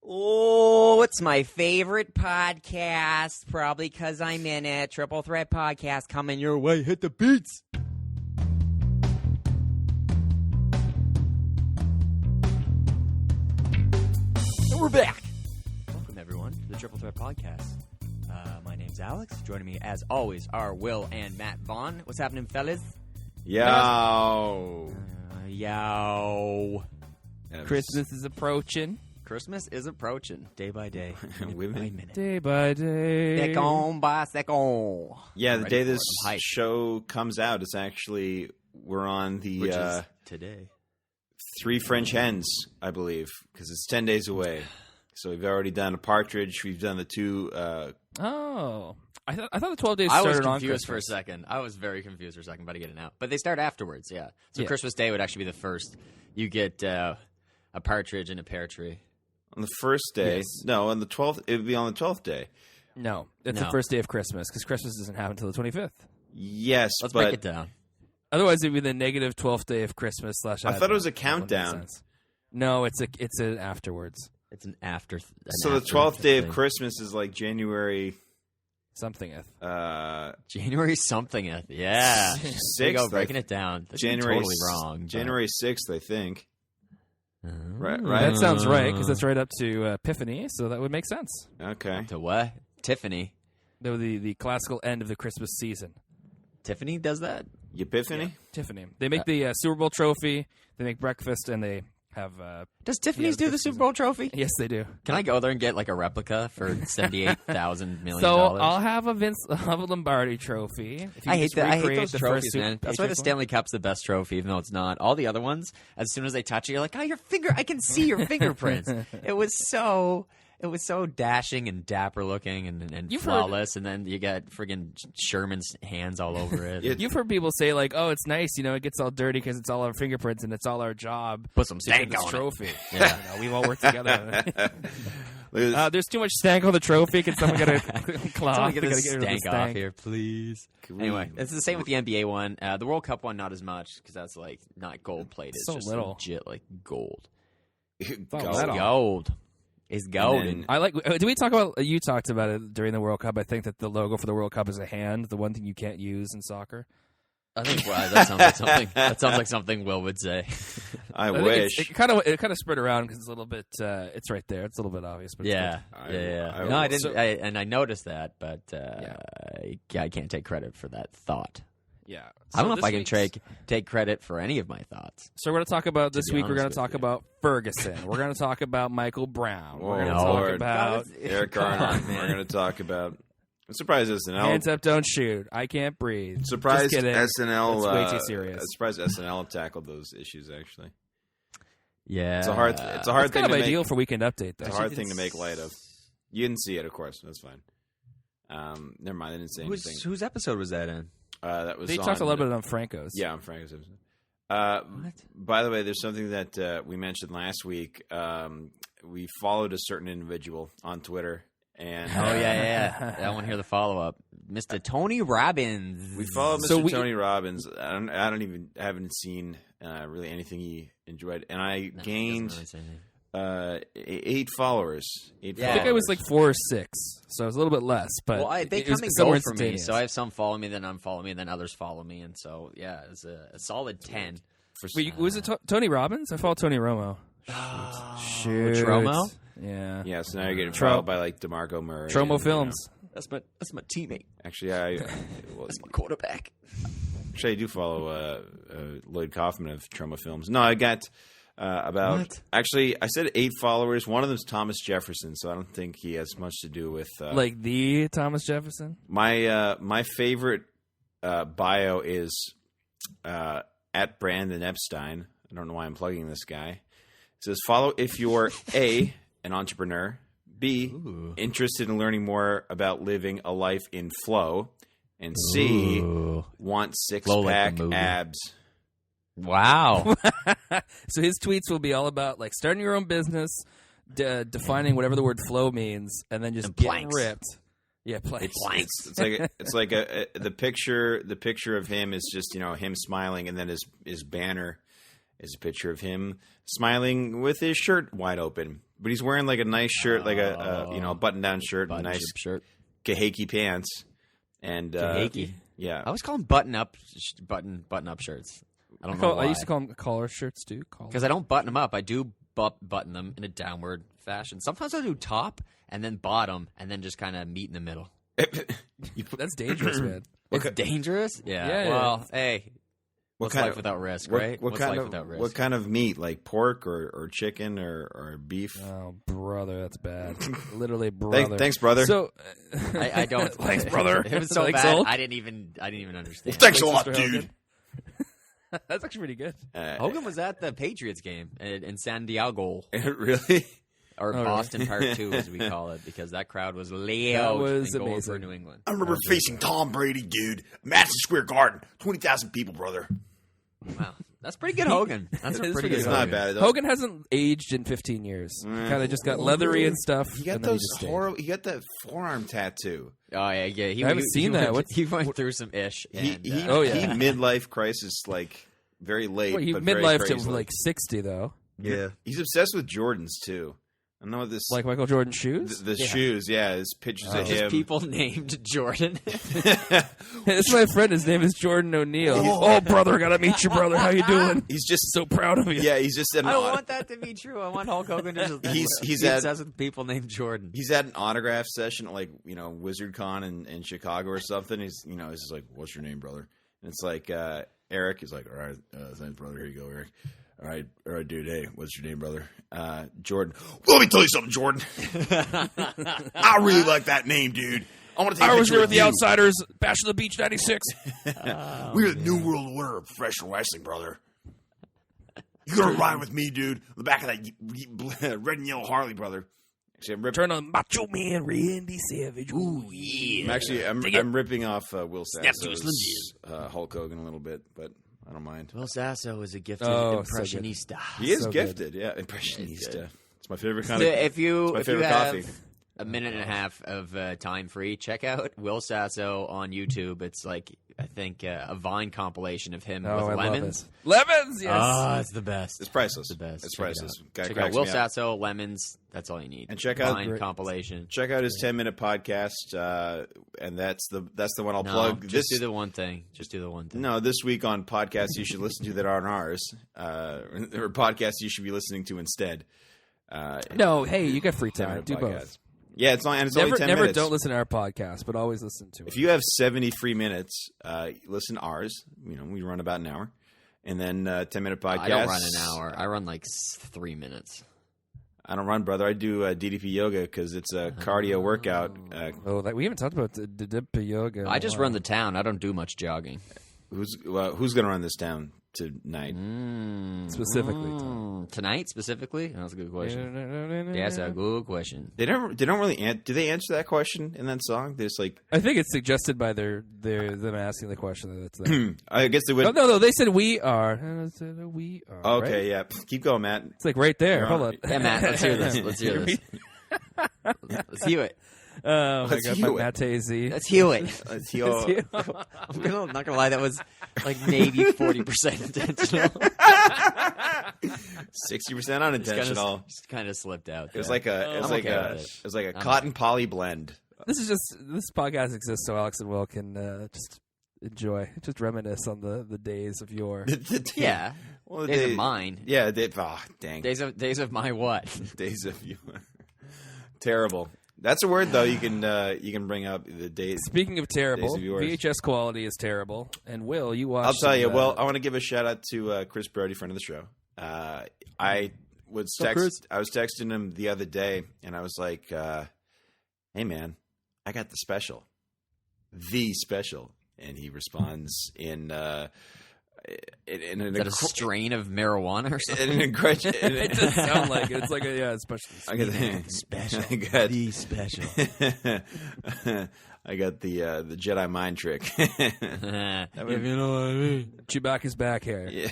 Oh, it's my favorite podcast, probably because I'm in it. Triple Threat Podcast coming your way. Hit the beats. And we're back. Welcome, everyone, to the Triple Threat Podcast. My name's Alex. Joining me, as always, are Will and Matt Vaughn. What's happening, fellas? Yo. Yo. Christmas is approaching. Christmas is approaching, day by day, minute by minute. Day by day. Second by second. Yeah, the Ready day for this some hype. show comes out, it's actually, we're on the Which is today. Three French Hens, I believe, because it's 10 days away. So we've already done a partridge. We've done the two. Oh. I thought the 12 days I started was on confused for a Christmas. second. I was very confused for a second about to get it out. But they start afterwards, yeah. So Yeah. Christmas Day would actually be the first. You get a partridge and a pear tree. On the first day. Yes. No, on the 12th. It would be on the 12th day. No, it's No. the first day of Christmas, because Christmas doesn't happen until the 25th. Yes, Let's but break it down. Otherwise, it'd be the negative 12th day of Christmas / I thought it was a Advent. That wouldn't make countdown. sense. No, it's an afterwards. It's an after. So the 12th day of Christmas is like January Somethingeth. January something. Yeah. There you go, 6th. breaking it down. That's January totally wrong. but- January 6th, I think. Right? That sounds right, because that's right up to Epiphany, so that would make sense. Okay. To what? Tiffany. The classical end of the Christmas season. Tiffany does that? Epiphany? Tiffany. They make the Super Bowl trophy, they make breakfast, and they have... Does Tiffany's do the Super Bowl trophy? yes, they do. Can I go there and get like a replica for $78,000 million? So I'll have a Lombardi trophy. If you I hate just that. I hate recreate those the trophies, first man. That's why the Patriots one. Stanley Cup's the best trophy, even though it's not. All the other ones, as soon as they touch it, you're like, oh, your finger! I can see your fingerprints. It was so dashing and dapper looking and You've flawless, and then you got friggin' Sherman's hands all over it. You've heard people say like, "Oh, it's nice, it gets all dirty because it's all our fingerprints and it's all our job." Put some to get stank this on it. trophy. Yeah. We've all worked together. There's- There's too much stank on the trophy. Can someone get a cloth? Someone We get gotta this get rid of the stank off here, please. Anyway, it's the same with the NBA one. The World Cup one, not as much, because that's like not gold plated. It's So just little. legit like gold. Oh, Go. that all. Gold. It's gold. then- I like. Did we talk about? You talked about it during the World Cup. I think that the logo for the World Cup is a hand, the one thing you can't use in soccer. I think that sounds like something. That sounds like something Will would say. I think wish. it kind of spread around because it's a little bit. It's right there. It's a little bit obvious, but it's Yeah, I- yeah. I- No, I didn't. so- And I noticed that, but I can't take credit for that thought. good. Yeah. I don't know So if I this can week's- take credit for any of my thoughts. So we're going to talk about this be week. We're going honest to talk with you. about Ferguson. We're going to talk about Michael Brown. We're going to Oh, talk Lord. about Eric Come Garner. on, man. We're going to talk about. I'm surprised SNL. hands up, don't shoot. I can't breathe. Surprised Just kidding. SNL. That's way too serious. I'm surprised SNL tackled those isures. Actually, Yeah, it's a hard. It's a It's hard thing kind of to ideal make. for Weekend Update, though. It's a hard thing to make light of. You didn't see it, of course. That's fine. Never mind. I didn't say anything. Whose episode was that in? That was. They on talked a little bit on Franco's. Yeah, on Frank's episode. What? By the way, there's something that we mentioned last week. We followed a certain individual on Twitter, and Oh yeah. I want to hear the follow up, Mr. Tony Robbins. we followed Mr. So Tony Robbins. Haven't seen really anything he enjoyed, and I No, it doesn't gained really say anything. 8 followers. Yeah. I think I was like 4 or 6, so it was a little bit less. But Well, they it come was and somewhere go for me. instantaneous. So I have some follow me, then unfollow me, then others follow me, and so yeah, it's a solid 10. Wait, was it Tony Robbins? I followed Tony Romo. Shoot. Romo? Yeah. Yeah, so now you're getting Tro- followed by like DeMarco Murray. Tromo and, Films. That's my teammate. Actually, well, That's my quarterback. actually, I do follow Lloyd Kaufman of Tromo Films. No, I got about. What? Actually, I said 8 followers. One of them's Thomas Jefferson, so I don't think he has much to do with Like the Thomas Jefferson? my favorite bio is at Brandon Epstein. I don't know why I'm plugging this guy. It says, follow if you're A, an entrepreneur, B, Ooh. interested in learning more about living a life in flow, and C, Ooh. want Flow like six-pack the movie. abs. Wow. So his tweets will be all about like starting your own business, defining whatever the word flow means, and then just And getting planks. ripped. Yeah, planks. It's like the picture of him is just him smiling, and then his banner is a picture of him smiling with his shirt wide open. But he's wearing like a nice shirt, like a button-down shirt, and nice shirt, kahake pants, and kahake. Yeah, I always call them button-up shirts. I don't know why. I used to call them collar shirts too. Because I don't button them up. I do button them in a downward fashion. Sometimes I do top and then bottom and then just kind of meet in the middle. That's dangerous, man. It's dangerous? Yeah. Yeah, Well, hey, what's kind life of- without risk, what, right? what What's kind life of without risk? what kind of meat, like pork or chicken or beef? Oh, brother, that's bad. Literally, brother. Thanks, brother. So, I don't. Thanks, brother. It was so Thanks, bad. Hulk. I didn't even understand. Thanks a lot, Mr. dude. Hogan. That's actually pretty good. Hogan was at the Patriots game in San Diego, Really? or really? Boston Part 2, as we call it, because that crowd was That loud was and going for amazing. New England. I remember facing Tom Brady, dude. Madison Square Garden, 20,000 people, brother. Wow, that's pretty good, Hogan. That's It a is pretty pretty good. It's not Hogan. bad. Hogan hasn't aged in 15 years. Kind of just got leathery and stuff. He got and then those just stayed. horrible. He got that forearm tattoo. Oh yeah. I haven't seen that. He went through some ish. He And, he, Oh, yeah. he midlife crisis like very late. Well, he but very midlife to crazily. like 60 though. Yeah, he's obsessed with Jordans too. I don't know what this Like Michael Jordan shoes. the shoes. Yeah, his pictures of just him. people named Jordan. This is my friend. His name is Jordan O'Neal. Oh, brother, gotta meet you, brother. How you doing? He's just So proud of you. yeah. He's just at an I don't want that to be true. I want Hulk Hogan to just He's be at- obsessed with people named Jordan. He's at an autograph session at like Wizard Con in Chicago or something. He's he's just like, "What's your name, brother?" And it's like Eric. He's like, "All right, thanks, brother. Here you go, Eric." All right, dude. Hey, what's your name, brother? Jordan. Well, let me tell you something, Jordan. I really like that name, dude. I want to take a I was picture here with the you. Outsiders, Bash of the Beach '96. We're the new world order of professional wrestling, brother. You gonna ride with me, dude? On the back of that red and yellow Harley, brother. Actually, I'm ripping. Turn on Macho Man Randy Savage. Ooh, yeah. I'm ripping off Will Snap to a Slim Sasso's Hulk Hogan a little bit, but I don't mind. Will Sasso is a gifted Oh, so impressionista. He is So gifted, yeah. Impressionista. It's my favorite kind So of. if you my if you favorite have coffee. a minute and a half of time free, check out Will Sasso on YouTube. It's like I think a Vine compilation of him Oh, with I love lemons. it. Lemons, yes. Ah, it's the best. It's priceless. the best. It's Check it priceless. out. Guy Check out cracks Will me up. Sasso, lemons. That's all you need. And check out- Vine Great. compilation. Check out his 10-minute podcast, and that's the one I'll No, plug. just do the one thing. Just do the one thing. No, this week on podcasts you should listen to that aren't ours, or podcasts you should be listening to instead. No, hey, you got free time. 10-minute Do podcast. both. Yeah, it's only 10 Never minutes. don't listen to our podcast, but always listen to it. If you have 70 free minutes, listen to ours. We run about an hour, and then 10-minute podcast. I don't run an hour. I run like 3 minutes. I don't run, brother. I do DDP yoga because it's a cardio workout. We haven't talked about the Dippa yoga. in I a just while. run the town. I don't do much jogging. Who's going to run this down tonight? specifically. Tom. Tonight, specifically? That's a good question. That's a good question. They don't really do they answer that question in that song? They just like I think it's suggested by them asking the question. That's there. I guess they would. No. They said we are. And I said we are. Okay, right? yeah. Keep going, Matt. It's like right there. You're Hold on. on. Yeah, Matt, let's hear this. Let's hear this. Let's hear it. Oh my Let's god, hew my it. Mate Z. Let's hear it. Let's hear- I'm not gonna lie, that was like maybe 40% intentional. 60% unintentional. Just kind of slipped out. It was there. like a I'm okay with it. cotton poly blend. This podcast exists so Alex and Will can just enjoy, just reminisce on the days of yore. Yeah. Well, Days of mine. Yeah, dang. Days of my what? Days of you. Terrible. That's a word though. You can bring up the days. Speaking of terrible, Days of yours. VHS quality is terrible. And Will, you watched? I'll tell you. some, Well, I want to give a shout out to Chris Brody, friend of the show. I was texting him the other day, and I was like, "Hey, man, I got the special, and he responds in an Is that a strain of marijuana or something? it does sound like it. It's like especially. Special. I got The special. I got the Jedi mind trick. If you know what I mean. Chewbacca's back here. Yeah.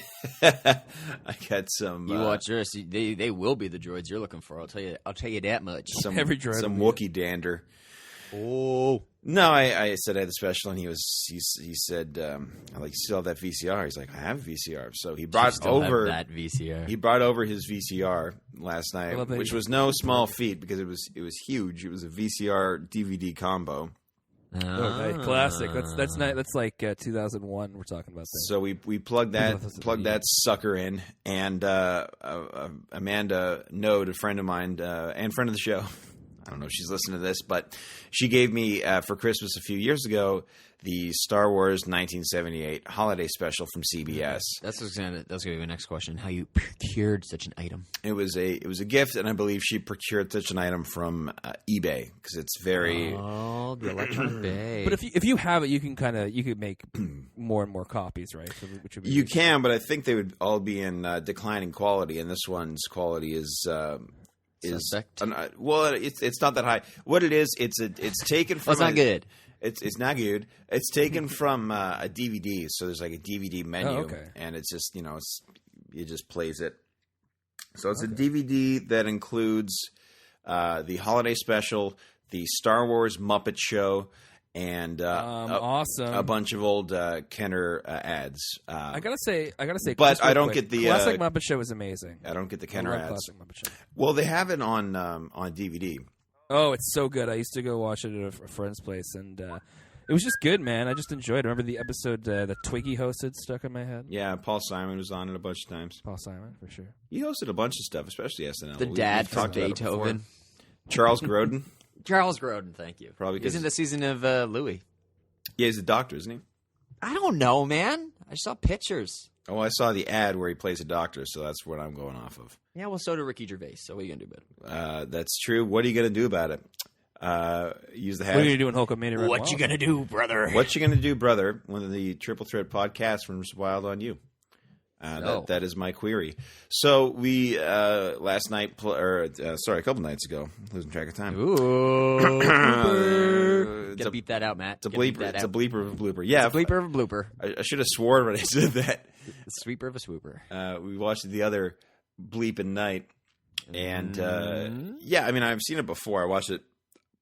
I got some. You watch this, they will be the droids you're looking for. I'll tell you that much. some Every droid some will Wookiee dander. Oh. No, I said I had the special, and he said, like, you still have that VCR? He's like, I have a VCR. So he brought over that VCR. He brought over his VCR last night, which was no small feat because it was huge. It was a VCR DVD combo. Classic. That's like 2001. We're talking about that. So we plugged that sucker in, and Amanda Node, a friend of mine and friend of the show. I don't know if she's listening to this, but she gave me for Christmas a few years ago the Star Wars 1978 holiday special from CBS. That's gonna be my next question. How you procured such an item? It was a gift, and I believe she procured such an item from eBay because it's very the electronic bay. But if you have it, you could make more and more copies, right? So, which would be you can, but I think they would all be in declining quality, and this one's quality is. Well, it's not that high. What it is, it's taken from. It's not good. It's not good. It's taken from a DVD. So there's like a DVD menu, and it's just it just plays it. So it's a DVD that includes the holiday special, the Star Wars Muppet Show, and awesome, a bunch of old Kenner ads. I gotta say, but I don't get the classic Muppet Show is amazing. I don't get the Kenner ads. Classic Muppet Show. Well, they have it on DVD. Oh, it's so good. I used to go watch it at a friend's place, and it was just good, man. I just enjoyed it. Remember the episode that Twiggy hosted stuck in my head? Yeah, Paul Simon was on it a bunch of times. Paul Simon, for sure. He hosted a bunch of stuff, especially SNL. The dad from Beethoven. Charles Grodin. Charles Grodin, thank you. Probably he's in the season of Louis. Yeah, he's a doctor, isn't he? I don't know, man. I saw pictures. Oh, I saw the ad where he plays a doctor, so that's what I'm going off of. Yeah, well, so did Ricky Gervais. So what are you gonna do about it? That's true. What are you gonna do about it? Use the hashtag. What are you doing, Hulkamania? What you gonna do, brother? What you gonna do, brother? One of the Triple Threat podcasts from Wild on You. That is my query. So we last night, a couple nights ago, losing track of time. Ooh, gotta beep that out, Matt. It's a bleeper. It's a bleeper of a blooper. Yeah, it's a bleeper of a blooper. I should have sworn when I said that. The sweeper of a swooper. We watched it the other bleeping night, and yeah, I mean I've seen it before. I watched it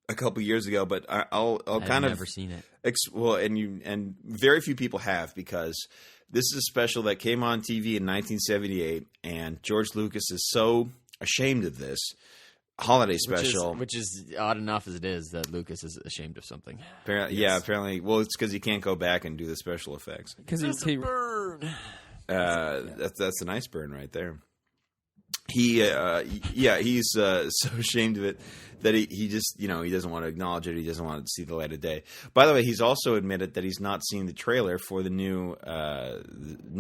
a couple years ago, but I've never seen it. And very few people have, because this is a special that came on TV in 1978, and George Lucas is so ashamed of this holiday special, which is odd enough as it is that Lucas is ashamed of something. Apparently, yes. Yeah, apparently. Well, it's because he can't go back and do the special effects. Because he burn. That's a nice burn right there. He's so ashamed of it that he just, he doesn't want to acknowledge it. He doesn't want to see the light of day. By the way, he's also admitted that he's not seen the trailer for the new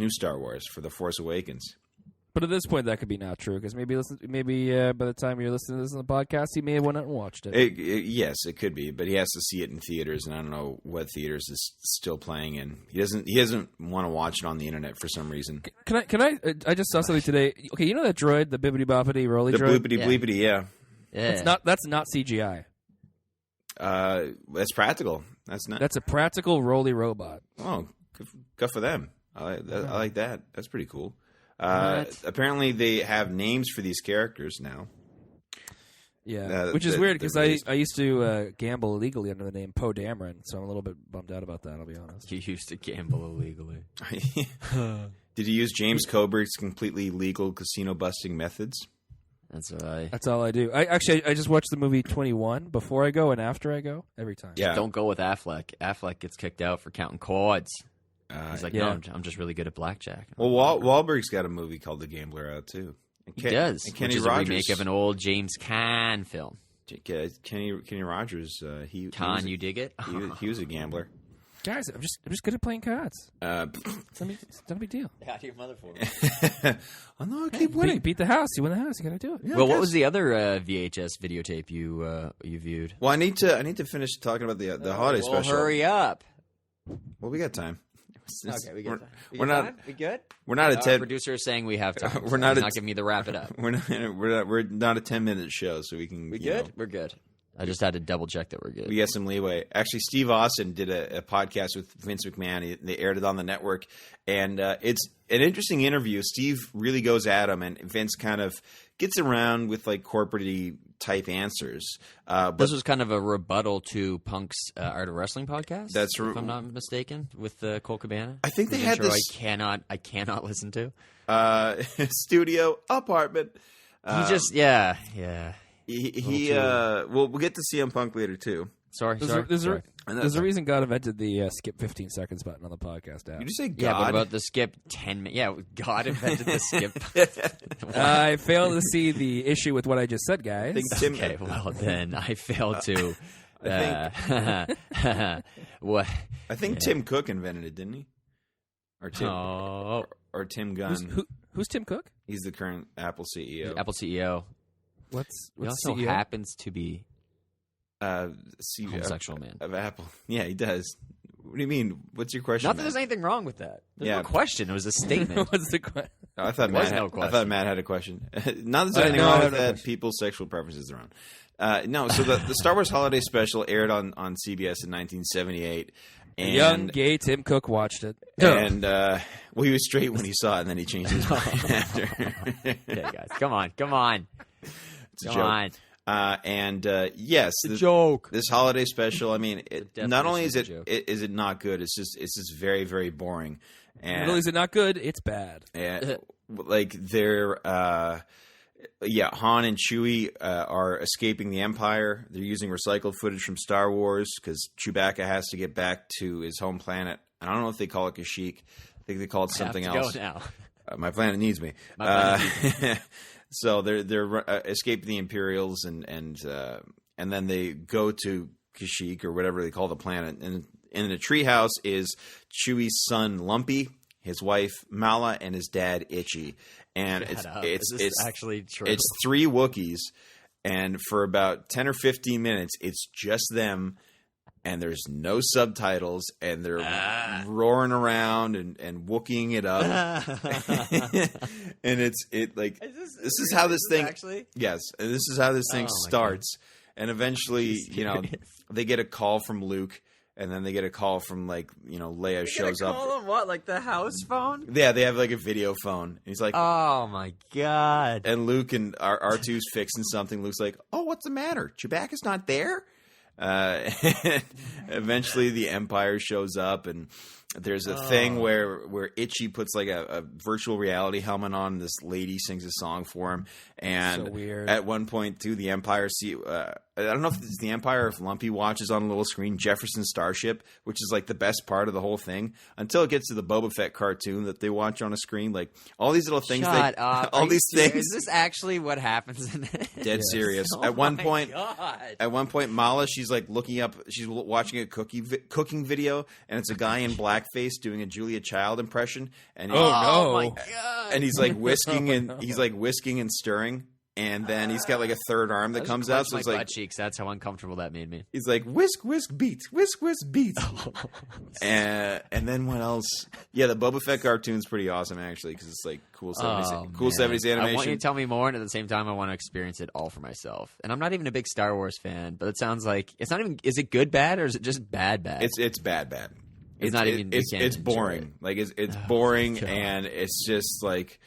Star Wars, for The Force Awakens. But at this point, that could be not true, because maybe by the time you're listening to this on the podcast, he may have went out and watched it. Yes, it could be, but he has to see it in theaters, and I don't know what theaters is still playing in. He doesn't want to watch it on the internet for some reason. Can I? I just saw something today. Okay, you know that droid, the bibbity boppity roly droid? The bloopity bleepity, yeah. That's not CGI. That's practical. That's a practical roly robot. Oh, good for them. I like that. That's pretty cool. Apparently they have names for these characters now. Yeah, which is weird, because I used to gamble illegally under the name Poe Dameron, so I'm a little bit bummed out about that, I'll be honest. You used to gamble illegally. Did you use James Coburg's completely legal casino busting methods? That's all I do. I just watch the movie 21 before I go and after I go every time. Yeah. Don't go with Affleck. Affleck gets kicked out for counting cards. He's like, no, I'm just really good at blackjack. Well, Wahlberg's got a movie called The Gambler out too. He does. And Kenny which is Rogers, a remake of an old James Caan film. Kenny Rogers. Caan, you dig it? He was a gambler. Guys, I'm just good at playing cards. It's not a big deal. Out your mother for me. Oh no, keep winning. Beat the house. You win the house. You got to do it. Yeah, well, what was the other VHS videotape you viewed? Well, I need to finish talking about the holiday special. Hurry up. Well, we got time. Okay, we got time. We good? We're not a 10. Producer is saying we have time. We're not giving me the wrap it up. We're not a 10-minute show, so we can. We good? We're good. I just had to double check that we're good. We got some leeway. Actually, Steve Austin did a podcast with Vince McMahon. They aired it on the network, and it's an interesting interview. Steve really goes at him, and Vince kind of gets around with like corporate-y type answers. This But was kind of a rebuttal to Punk's Art of Wrestling podcast. That's if I'm not mistaken, with Cole Cabana. I think they His had intro this I cannot listen to. studio apartment. He just yeah. We'll get to CM Punk later too. Sorry. There's a reason God invented the skip 15 seconds button on the podcast app. Did you say God? Yeah, but about the skip 10 minutes. Yeah, God invented the skip. I failed to see the issue with what I just said, guys. I think Tim, Okay, well then I failed to. What? I think Tim Cook invented it, didn't he? Or Tim Oh, or Tim Gunn. Who's Tim Cook? He's the current Apple CEO. Apple CEO. What's He also CEO? happens to be CEO homosexual man. of Apple. Yeah, he does. What do you mean? What's your question? Not that Matt? there's anything wrong with that. There's Yeah. no question. It was a statement. What's the question? I thought There was Matt. no I question. thought Matt had a question. Not that there's anything no, I wrong have with no that. question. People's sexual preferences are on. No, so the Star Wars Holiday Special aired on CBS in 1978. And, Young gay Tim Cook watched it. And well, he was straight when he saw it, and then he changed his mind after. Okay, guys, come on. It's a Come joke. on. Yes, Joke. this holiday special. I mean, definition not only is of a joke. is it not good, it's just very, very boring. Not And only is it not good, it's bad. like they're Han and Chewie are escaping the Empire. They're using recycled footage from Star Wars because Chewbacca has to get back to his home planet. I don't know if they call it Kashyyyk. I think they call it something I have else. to go now. My planet needs me. My planet So they're escaping the Imperials and then they go to Kashyyyk or whatever they call the planet. And in the treehouse is Chewie's son Lumpy, his wife Mala, and his dad Itchy. And Is it's this actually true? it's 3 Wookiees, and for about 10 or 15 minutes, it's just them. And there's no subtitles, and they're roaring around and Wookieing it up. And this is how this thing actually. yes, and this is how this thing Oh, my starts. And eventually, Serious? they get a call from Luke, and then they get a call from Leia shows up. Call them what? Like the house phone? Yeah, they have like a video phone. And he's like, Oh my god! and Luke and R2's fixing something. Luke's like, "Oh, what's the matter? Chewbacca's not there." Eventually, the Empire shows up, and there's a thing where Itchy puts like a virtual reality helmet on. And this lady sings a song for him, and So weird. at one point, too, the Empire I don't know if it's the Empire or if Lumpy watches on a little screen Jefferson Starship, which is like the best part of the whole thing, until it gets to the Boba Fett cartoon that they watch on a screen. Like all these little things, Shut up! all Are you things. serious? Is this actually what happens in it? Dead serious. Oh At one my point, God. at one point, Mala, she's like looking up. She's watching a cooking video, and it's a guy in blackface doing a Julia Child impression. And Oh, no. Oh my god! and he's like whisking and stirring, and then he's got like a third arm that comes out. So my it's like butt cheeks. That's how uncomfortable that made me. he's like whisk beat, whisk beat. And then what else? Yeah, the Boba Fett cartoon's pretty awesome actually because it's like cool 70s, Oh, cool man. 70s I want you animation. to tell me more, and at the same time, I want to experience it all for myself. And I'm not even a big Star Wars fan, but it sounds like it's not even. Is it good bad or is it just bad? It's bad. It's not even- you can't it's enjoy boring. it. Like it's boring, God. and it's just like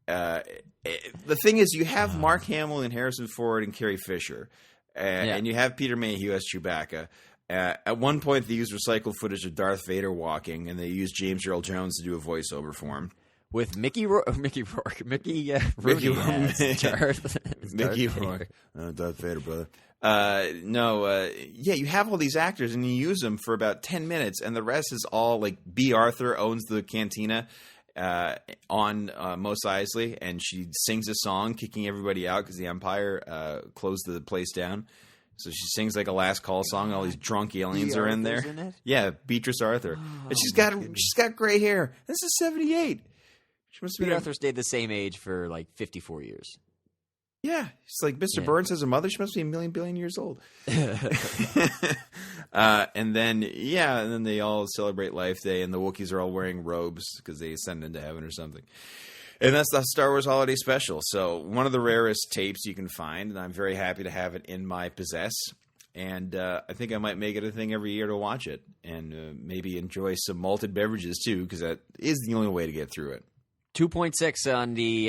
the thing is, you have Mark Hamill and Harrison Ford and Carrie Fisher, and you have Peter Mayhew as Chewbacca. At one point, they used recycled footage of Darth Vader walking, and they used James Earl Jones to do a voiceover for him. With Mickey Rourke, Rooney as Darth Mickey Vader. Rourke, Darth Vader, brother. Yeah, you have all these actors, and you use them for about 10 minutes, and the rest is all like B. Arthur owns the cantina on Mos Eisley, and she sings a song, kicking everybody out because the Empire closed the place down. So she sings like a last call song. All these drunk aliens are in there. Arthur's in it? Yeah, Beatrice Arthur, and she's got gray hair. This is 78. She must have B. been Arthur stayed the same age for like 54 years. Yeah, it's like Mr. Yeah. Burns has a mother. She must be a billion years old. And then they all celebrate Life Day, and the Wookiees are all wearing robes because they ascend into heaven or something. And that's the Star Wars Holiday Special. So one of the rarest tapes you can find, and I'm very happy to have it in my possess. And I think I might make it a thing every year to watch it, and maybe enjoy some malted beverages too, because that is the only way to get through it. 2.6 on the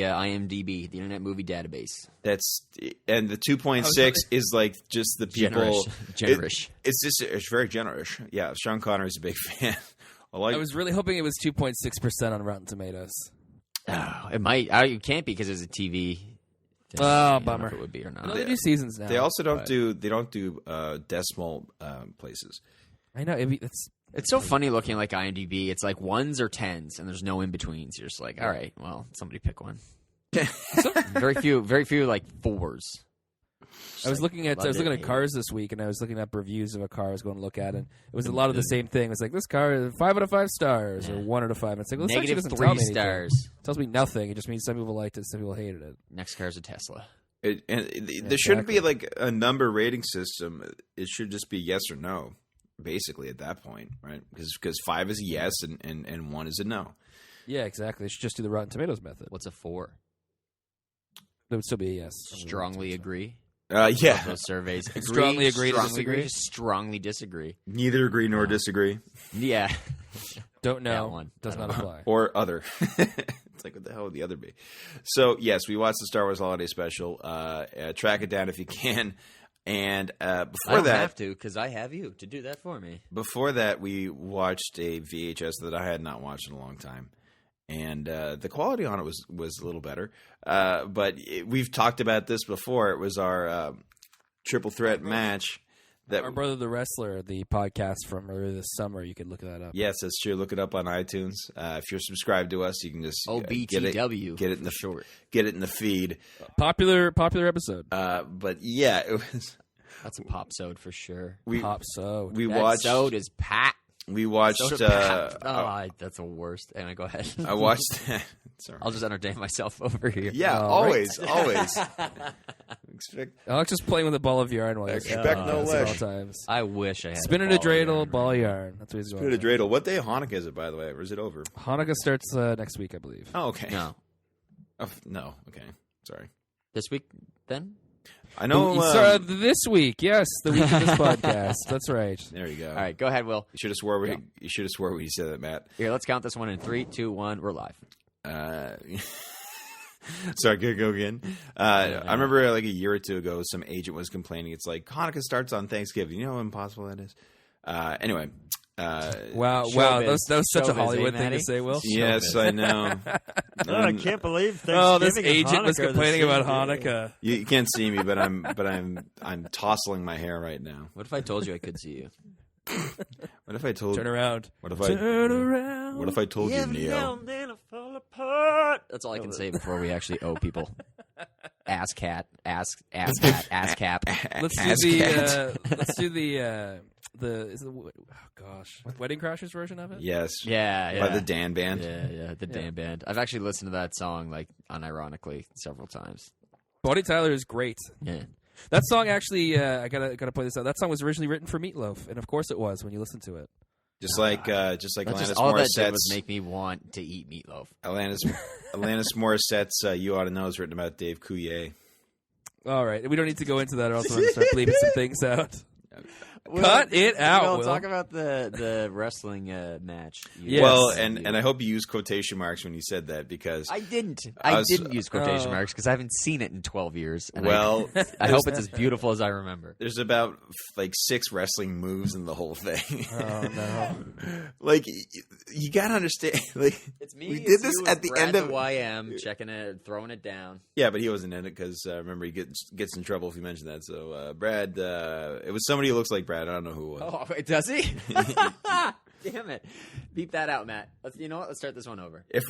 IMDb, the Internet Movie Database. And the 2.6 is like just the people. Generous. It's very generous. Yeah, Sean Connery is a big fan. I was really hoping it was 2.6% on Rotten Tomatoes. Oh, it might. It can't be because it's a TV. Oh, I don't know bummer. if it would be or not. No, they do seasons now. They also don't do decimal places. I know. It's so funny looking like IMDb. It's like ones or tens, and there's no in betweens. You're just like, all right, well, somebody pick one. very few like fours. I was looking at cars this week, and I was looking up reviews of a car I was going to look at, and it was a lot of the same thing. It was like, this car is 5 out of 5 stars, or 1 out of 5. And it's like, well, this actually doesn't tell me anything. -3 It tells me nothing. It just means some people liked it, some people hated it. Next car is a Tesla. There shouldn't be like a number rating system. It should just be yes or no, basically at that point, right? Because 5 is a yes and 1 is a no. Yeah, exactly. They should just do the Rotten Tomatoes method. What's a 4? It would still be a yes. Strongly agree. Yeah. Those surveys. Strongly agree to disagree? Strongly disagree. Neither agree nor disagree. Yeah. Don't know. That one. Does not apply. Or other. It's like, what the hell would the other be? So, yes, we watched the Star Wars Holiday Special. Track it down if you can. And I before don't that, have to because I have you to do that for me. before that, we watched a VHS that I had not watched in a long time. And the quality on it was a little better. But we've talked about this before. It was our triple threat match. Our Brother the Wrestler, the podcast from earlier this summer. You could look that up. Yes, that's true. Look it up on iTunes. If you're subscribed to us, you can just OBTW. Get it in the short. Get it in the feed. Popular episode. But yeah, it was. That's a pop sode for sure. Pop-sode. We That watched. sode is packed. We watched. That's the worst. Anyway, go ahead. I watched that. Sorry. I'll just entertain myself over here. Yeah, always. Alex is playing with a ball of yarn while Expect no at less. all times. I wish I had. Spinning a dreidel, ball of yarn. That's what he's doing. Spin a dreidel. What day of Hanukkah is it, by the way, or is it over? Hanukkah starts next week, I believe. Oh, okay. No, No. Okay. Sorry. this week then. I know. This week, yes, the week of this podcast. That's right. There you go. All right, go ahead, Will. You should have swore. You should have swore when you said that, Matt. Here, let's count this one in 3, 2, 1. We're live. Sorry, go again. I remember like a year or two ago, some agent was complaining. It's like Hanukkah starts on Thanksgiving. You know how impossible that is. Anyway. Wow. That was such a Hollywood thing to say, Will. Yes, I know. I can't believe Thanksgiving this agent was complaining about Hanukkah. Hanukkah. You can't see me, but I'm tousling my hair right now. What if I told you I could see you? What if I told? Turn around. What if I? Turn around. What if I told you, Neo? Then I fall apart. That's all I can say before we actually owe people. Ass cap. Let's do the Wedding Crashers version of it. Yes. Yeah. By the Dan Band. Yeah. The Dan Band. I've actually listened to that song like unironically several times. Bonnie Tyler is great. Yeah. That song actually, I gotta point this out. That song was originally written for Meatloaf, and of course it was when you listen to it. Just like That's Alanis just all that did was Morissette's. make me want to eat meatloaf. Alanis Morissette's "You Ought to Know" is written about Dave Coulier. All right, we don't need to go into that, or else we're going to start bleeping some things out. Cut it out. Well, Will. talk about the wrestling match. Yes. Well, and I hope you used quotation marks when you said that because I didn't. I I was- didn't use quotation marks because I haven't seen it in 12 years. And well, I hope it's as beautiful as I remember. there's about like 6 wrestling moves in the whole thing. Oh no! Like you gotta understand. Like It's me. we did this at the end of YM, checking it, throwing it down. yeah, but he wasn't in it because remember he gets in trouble if you mention that. So Brad, it was somebody who looks like Brad. I don't know who it was. Oh, wait, does he? Damn it! Beep that out, Matt. You know what? Let's start this one over. If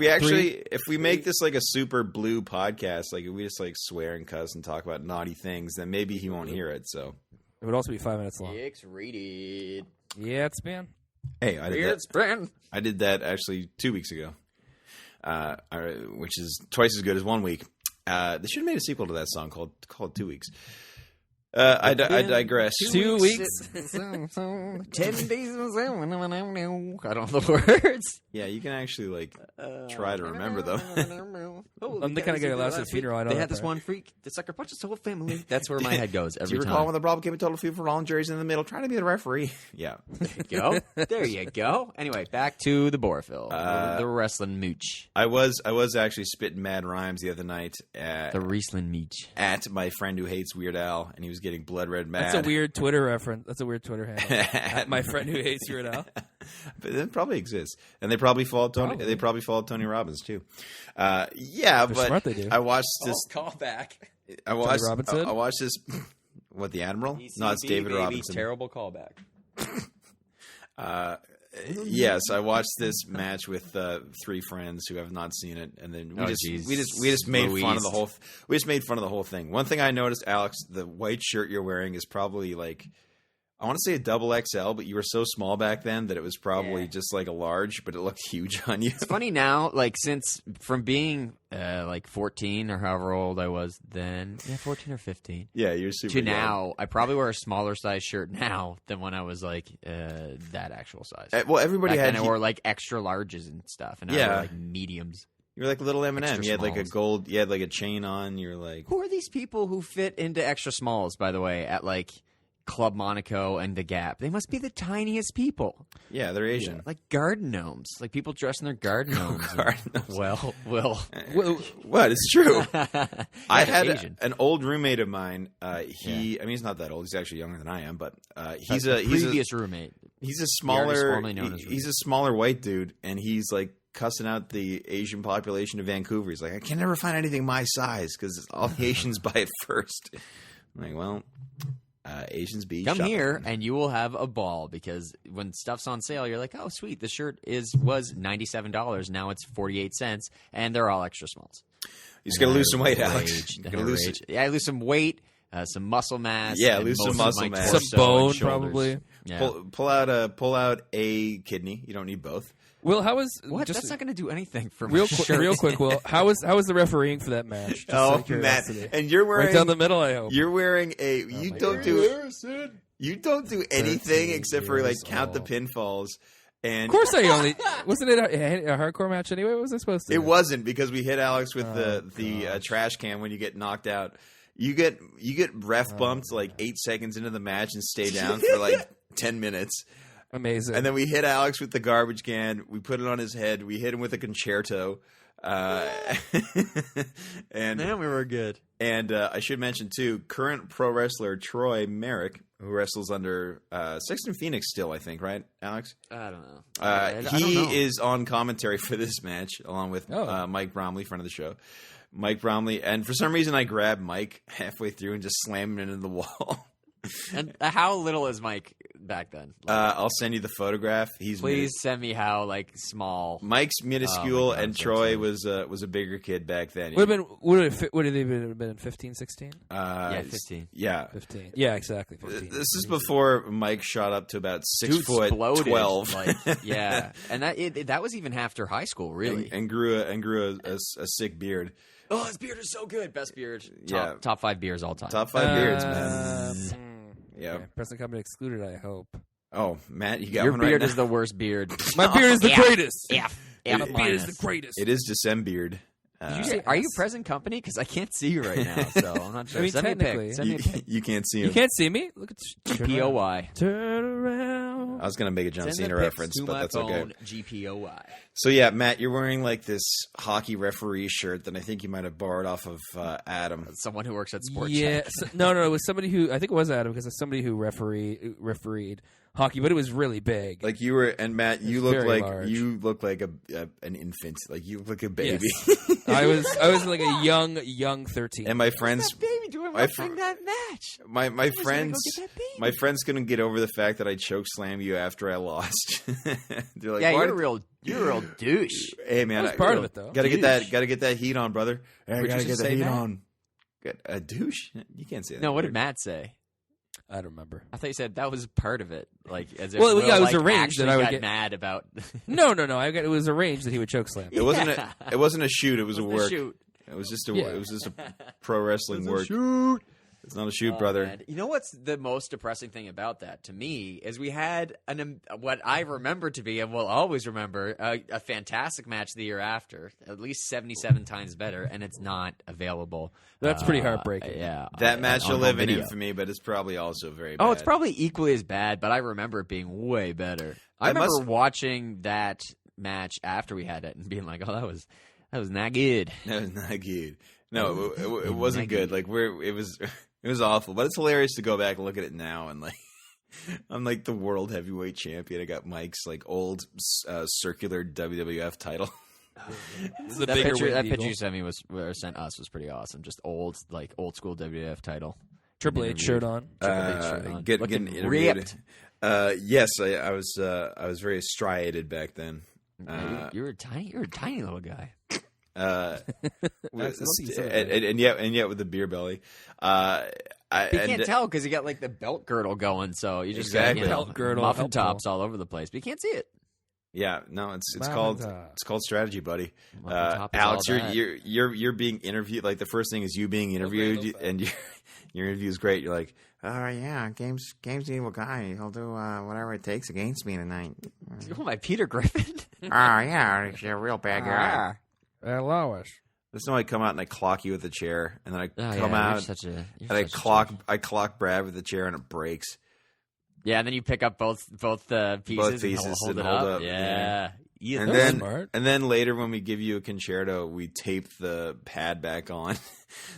we make this like a super blue podcast, like if we just like swear and cuss and talk about naughty things, then maybe he won't hear it. So It would also be 5 minutes long. It's rated. Yeah, it's been. hey, It's been. I did that actually 2 weeks ago, which is twice as good as 1 week. They should have made a sequel to that song called 2 Weeks. I digress. 2 weeks. 10 days. I don't know the words. Yeah, you can actually try to remember them. I'm the kind of guy who laughs at a funeral. I don't They know had that this part. one freak. The sucker punched his whole family. That's where my head goes Do every you time. recall when the brawl became a total feud for all and Jerry's in the middle, trying to be the referee? Yeah. Go. There you go. Anyway, back to the Borfil. The wrestling mooch. I was actually spitting mad rhymes the other night The wrestling mooch. at my friend who hates Weird Al, and he was getting blood red mad. That's a weird Twitter reference. That's a weird Twitter handle. My friend who hates Weird Al. But it probably exists, and they probably follow Tony. Probably. They probably follow Tony Robbins too. Yeah, but smart, they do. I watched this. Call back. I watched. Robinson? I watched this. What, the Admiral? No, it's David Robinson. Terrible callback. Yes, I watched this match with 3 friends who have not seen it, and then we just made fun of the whole. We just made fun of the whole thing. One thing I noticed, Alex, the white shirt you're wearing is probably I want to say a double XL, but you were so small back then that it was probably just like a large, but it looked huge on you. It's funny now, since from being 14 or however old I was then, 14 or 15. Yeah, you're super To young. now, I probably wear a smaller size shirt now than when I was that actual size. Well, everybody Back had. then I wore extra larges and stuff, and I wore mediums. You were like little Eminem. Extra You had like a smalls. gold. You had like a chain on. You're like. Who are these people who fit into extra smalls? By the way, at Club Monaco and the Gap, they must be the tiniest people. Yeah, they're Asian. Like garden gnomes, like people dressed in their garden gnomes. Garden gnomes. Well, What? It's true. I had Asian. an old roommate of mine. I mean, he's not that old. He's actually younger than I am. But he's a previous roommate. He's a smaller. formerly known as He's a smaller white dude, and he's like cussing out the Asian population of Vancouver. He's like, I can never find anything my size because all the Asians buy it first. I'm like, well. Asians be Come shopping. here and you will have a ball because when stuff's on sale, you're like, oh, sweet. The shirt was $97. Now it's 48 cents, and they're all extra smalls. You just got to lose some weight, Rage. Alex. Then Gotta I lose rage. Yeah, I lose some weight, some muscle mass. Yeah, and lose some most of muscle my mass. torso Some bone, and shoulders. probably. Yeah. pull out a kidney. You don't need both. Will, how was What? just That's not going to do anything for me. real quick? Will, how was the refereeing for that match? Just out of Matt, curiosity. and you're wearing Right down the middle. I hope. You're wearing a. You don't do. You don't do anything 13 except for years count the old. pinfalls. And Of course, I only wasn't it a hardcore match anyway? What was I supposed to? it do? wasn't because we hit Alex with the trash can when you get knocked out. You get ref bumped 8 seconds into the match and stay down for 10 minutes. Amazing. And then we hit Alex with the garbage can. We put it on his head. We hit him with a concerto. And Man, we were good. And I should mention, too, current pro wrestler Troy Merrick, who wrestles under Sexton Phoenix still, I think, right, Alex? I don't know. He don't know. is on commentary for this match, along with Mike Bromley, friend of the show. Mike Bromley. And for some reason, I grabbed Mike halfway through and just slammed him into the wall. And how little is Mike back then? I'll send you the photograph. Please send me how small. Mike's minuscule, Oh my God, and so Troy excited. was a bigger kid back then. would have been 15, 16? Yeah, 15. Yeah. 15. Yeah, exactly. 15. This is before Mike shot up to about 6 Dude foot exploded, 12. Yeah, and that was even after high school, really. and grew a sick beard. Oh, his beard is so good. Best beard. Yeah. Top 5 beers all time. Top 5 beards, man. Yeah. Okay. Present company excluded, I hope. Oh, Matt, you got Your one beard right is now? the worst beard. My beard is the greatest. Yeah. My beard is the greatest. It is December. Did you say, are you present company? Because I can't see you right now, so I'm not sure. I mean, Send me a technically. pic. Send me a pic. You can't see him. You can't see me. Look at GPOY. Turn around. I was going to make a John Send the Cena pics reference, to but my that's phone, okay. GPOY. So, yeah, Matt, you're wearing this hockey referee shirt that I think you might have borrowed off of Adam. Someone who works at Sports Yeah, Check. no, it was somebody who I think it was Adam because it's somebody who refereed hockey, but it was really big. Like you were, and Matt, you It's look very like large. you look like an infant. Like you look like a baby. Yes. I was like a young 13. And my friends, Baby doing my fr- that match. my friends, go get that baby. my friends couldn't get over the fact that I choke slammed you after I lost. They're like, Yeah, "Why you're a real douche. Hey man, That was part of it, though. Gotta Douche. get that heat on, brother. Hey, What'd gotta you get just the say, heat Matt? on. A douche? You can't say that. No, what did word. Matt say? I don't remember. I thought you said that was part of it. As if Well, Will, yeah, it was arranged that actually I would got get- mad about. No. It was arranged that he would choke slam. It wasn't a shoot. It was a work. Shoot. It was just a Yeah. it was just a pro wrestling work. Shoot. It's not a shoot, brother. Man. You know what's the most depressing thing about that to me is we had what I remember to be and will always remember a fantastic match the year after, at least 77 times better, and it's not available. That's pretty heartbreaking. Yeah, That match will live in video. infamy, but it's probably also very bad. Oh, it's probably equally as bad, but I remember it being way better. I remember watching that match after we had it and being like, "Oh, that was not good." That was not good. No, it wasn't good. Like it was awful. But it's hilarious to go back and look at it now and like I'm like the world heavyweight champion. I got Mike's like old circular WWF title. The that bigger picture winged you eagle. sent me sent us was pretty awesome. Just old school WWF title. Triple H shirt on. Getting interviewed. ripped. Yes, I was very striated back then. You were a tiny little guy. And yet with the beer belly. You can't tell because you got like the belt girdle going, so you just Exactly. got Belt girdle, muffin helpful. tops all over the place, but you can't see it. Yeah, no, it's Lavender. called strategy, buddy. Muffin top is Alex, all that. you're being interviewed. Like the first thing is you being interviewed, Great, and your interview is great. You're like, yeah, Game's an evil guy. He'll do whatever it takes against me tonight. Oh, my Peter Griffin. Yeah, he's a real bad guy. Lowish. This time I come out and I clock you with the chair, and then I come You're out such a, and I clock Brad with the chair, and it breaks. Yeah, and then you pick up both the pieces, pieces and hold and it hold up. up, Yeah. Yeah, And that was then, smart. and then later when we give you a concerto, we tape the pad back on.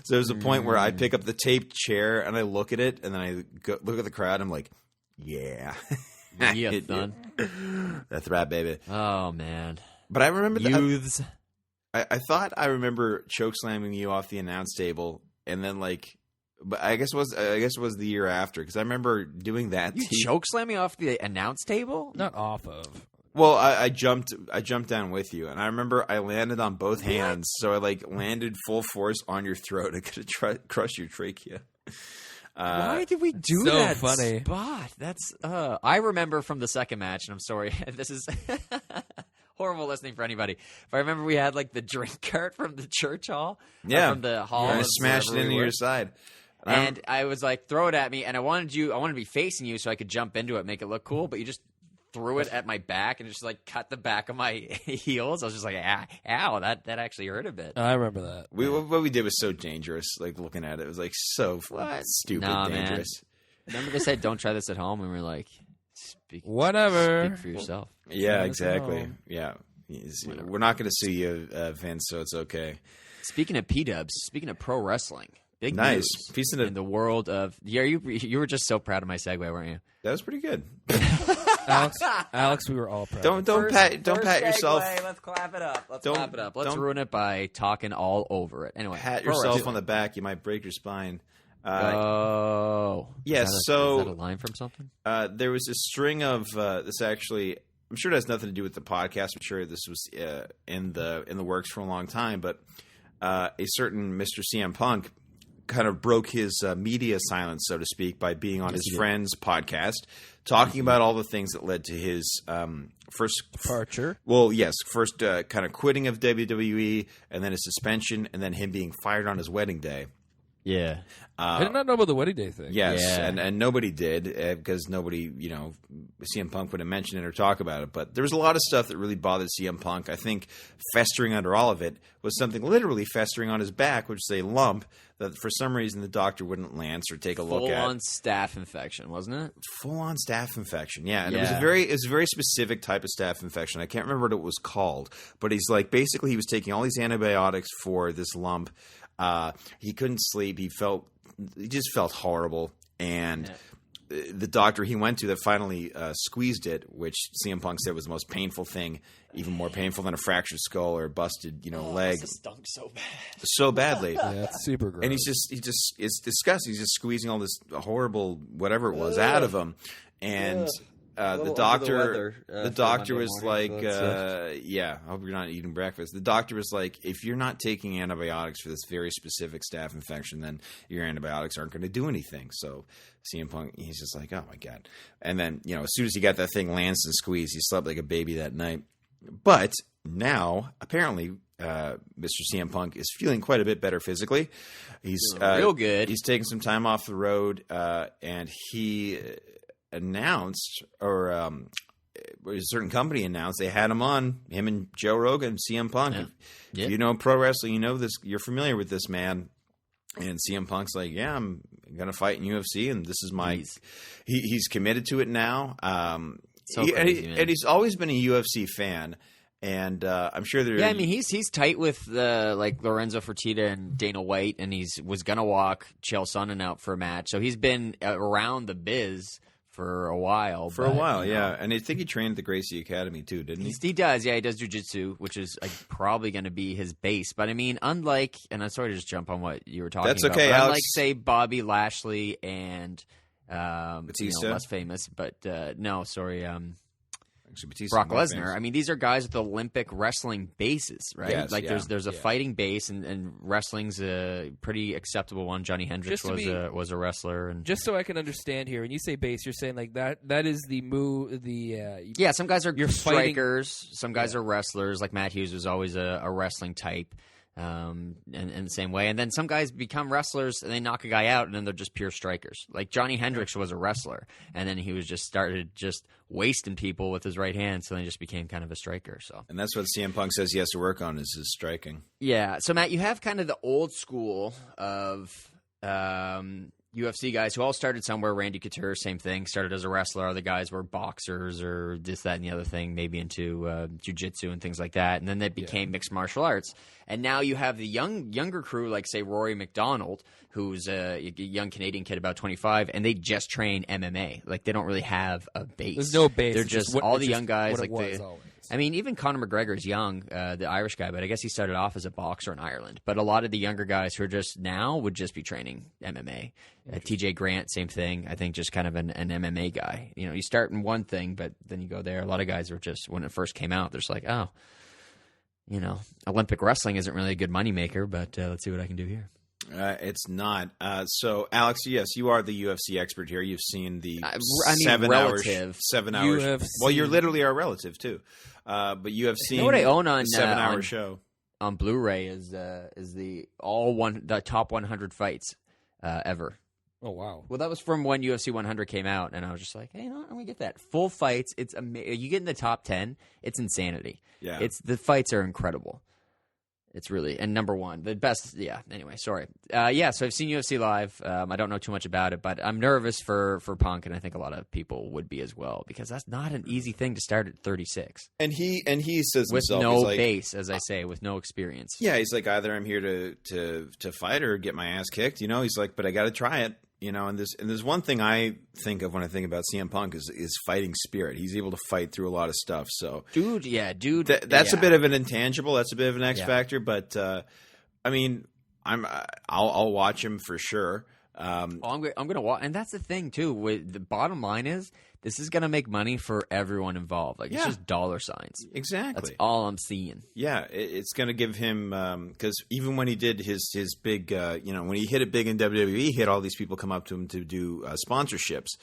So there's a point where I pick up the taped chair and I look at it, and then I look at the crowd. And I'm like, yeah, yeah, son. that's right, baby. Oh man, But I remember youths. I thought I remember choke slamming you off the announce table, and then like, but I guess it was the year after, because I remember doing that. You choke slam me off the announce table? Not off of. Well, I jumped down with you, and I remember I landed on both hands, so I like landed full force on your throat. I could have crushed your trachea. Why did we do so that funny. spot? That's I remember from the second match, and I'm sorry, this is horrible listening for anybody. But I remember we had like the drink cart from the church hall, Yeah, from the hall, and I of smashed it wherever into we your were. side. And I was like, throw it at me, and I wanted to be facing you so I could jump into it, make it look cool, but you just threw it at my back and just like cut the back of my heels. I was just like, ow, that actually hurt a bit. I remember that. What we did was so dangerous. Like looking at it, it was like so stupid Nah, dangerous. Remember they said, don't try this at home, and we were like, Whatever. speak for yourself. Yeah, Not at exactly. all. Yeah, we're not going to sue you, Vince, so it's okay. Speaking of P-dubs, speaking of pro wrestling, big Nice. news Piece of in the world of you were just so proud of my segue, weren't you? That was pretty good. Alex, we were all proud. Don't pat yourself. Let's clap it up. Let's Don't- clap it up. Let's don't- ruin it by talking all over it. Anyway, Pat pro yourself wrestling. on the back. You might break your spine. Oh, Yes, Is so- that a line from something? There was a string of this actually. I'm sure it has nothing to do with the podcast. I'm sure this was in the works for a long time. But a certain Mr. CM Punk kind of broke his media silence, so to speak, by being on his friend's podcast, talking about all the things that led to his first Departure. Well, yes, first kind of quitting of WWE, and then his suspension, and then him being fired on his wedding day. Yeah. I did not know about the wedding day thing. Yes, Yeah. and nobody did because nobody, CM Punk would have mentioned it or talk about it. But there was a lot of stuff that really bothered CM Punk. I think festering under all of it was something literally festering on his back, which is a lump that for some reason the doctor wouldn't lance or take a look at. Full-on staph infection, wasn't it? Full-on staph infection, yeah. And it was Yeah. a very specific type of staph infection. I can't remember what it was called, but he's like basically he was taking all these antibiotics for this lump. He couldn't sleep. He just felt horrible. And the doctor he went to that finally squeezed it, which CM Punk said was the most painful thing, even more painful than a fractured skull or a busted, leg, This stunk so bad. so badly. Yeah, it's super gross. And it's disgusting. He's just squeezing all this horrible whatever it was out of him. And the doctor was like, I hope you're not eating breakfast. The doctor was like, if you're not taking antibiotics for this very specific staph infection, then your antibiotics aren't going to do anything. So CM Punk, he's just like, oh my God. And then, as soon as he got that thing lanced and squeezed, he slept like a baby that night. But now, apparently, Mr. CM Punk is feeling quite a bit better physically. He's real good. He's taking some time off the road, and he announced, or a certain company announced, they had him on, him and Joe Rogan, CM Punk. Yeah. If you know pro wrestling, you know this. You're familiar with this man. And CM Punk's like, yeah, I'm going to fight in UFC, and this is my. He's committed to it now. And he's always been a UFC fan, and I'm sure there. Yeah, I mean he's tight with like Lorenzo Fertitta and Dana White, and was gonna walk Chael Sonnen out for a match, so he's been around the biz for a while. Yeah, and I think he trained at the Gracie Academy too, didn't he? He does, yeah. He does jiu-jitsu, which is probably going to be his base. But I mean, unlike, and I'm sorry to just jump on what you were talking about. That's okay, but Alex. unlike, say, Bobby Lashley and Batista, less famous, but no, sorry, Actually, Batista's Brock more Lesnar. famous. I mean, these are guys with Olympic wrestling bases, right? Yes, like yeah. there's a fighting base, and wrestling's a pretty acceptable one. Johnny Hendricks was a wrestler, and just so I can understand here, when you say base, you're saying like that is the move. Yeah, some guys are You're strikers, some guys are wrestlers. Like Matt Hughes was always a wrestling type, in the same way. And then some guys become wrestlers and they knock a guy out, and then they're just pure strikers. Like Johnny Hendricks was a wrestler, and then he was started wasting people with his right hand, so then he just became kind of a striker. So, and that's what CM Punk says he has to work on is his striking. yeah. So Matt, you have kind of the old school of UFC guys who all started somewhere. Randy Couture, same thing, started as a wrestler. Other guys were boxers or this, that, and the other thing, maybe into jiu-jitsu and things like that. And then they became mixed martial arts. And now you have the younger crew, like, say, Rory McDonald, who's a young Canadian kid, about 25, and they just train MMA. Like, they don't really have a base. There's no base. They're just all the young guys. What Like it was always. I mean, even Conor McGregor's young, the Irish guy, but I guess he started off as a boxer in Ireland. But a lot of the younger guys who are just now would just be training MMA. TJ Grant, same thing. I think just kind of an MMA guy. You know, you start in one thing, but then you go there. A lot of guys are just, when it first came out, they're just like, oh, you know, Olympic wrestling isn't really a good moneymaker, but let's see what I can do here. It's not. So, Alex, yes, you are the UFC expert here. You've seen the I mean, 7 hours. relative. 7 hours. You have well, you're seen- literally our relative too. But you have seen You know what I own on the 7-hour on- show. On Blu-ray is the top 100 fights ever. Oh wow! Well, that was from when UFC 100 came out, and I was just like, hey, you know what? I'm gonna get that full fights. It's you get in the top 10, it's insanity. Yeah, the fights are incredible. It's really, and number one, the best. Yeah. Anyway, sorry. So I've seen UFC live. I don't know too much about it, but I'm nervous for Punk, and I think a lot of people would be as well, because that's not an easy thing to start at 36 and he says with himself, no he's like, base, as I say, with no experience. yeah, he's like, either I'm here to fight or get my ass kicked. You know, he's like, but I got to try it. You know, and there's one thing I think of when I think about CM Punk is fighting spirit. He's able to fight through a lot of stuff. So, dude. That's a bit of an intangible. That's a bit of an X factor. But I mean, I'll watch him for sure. I'm gonna watch, and that's the thing too. With the bottom line is, this is gonna make money for everyone involved. Like it's just dollar signs. Exactly. That's all I'm seeing. Yeah, it's going to give him because even when he did his big, when he hit it big in WWE, he had all these people come up to him to do sponsorships,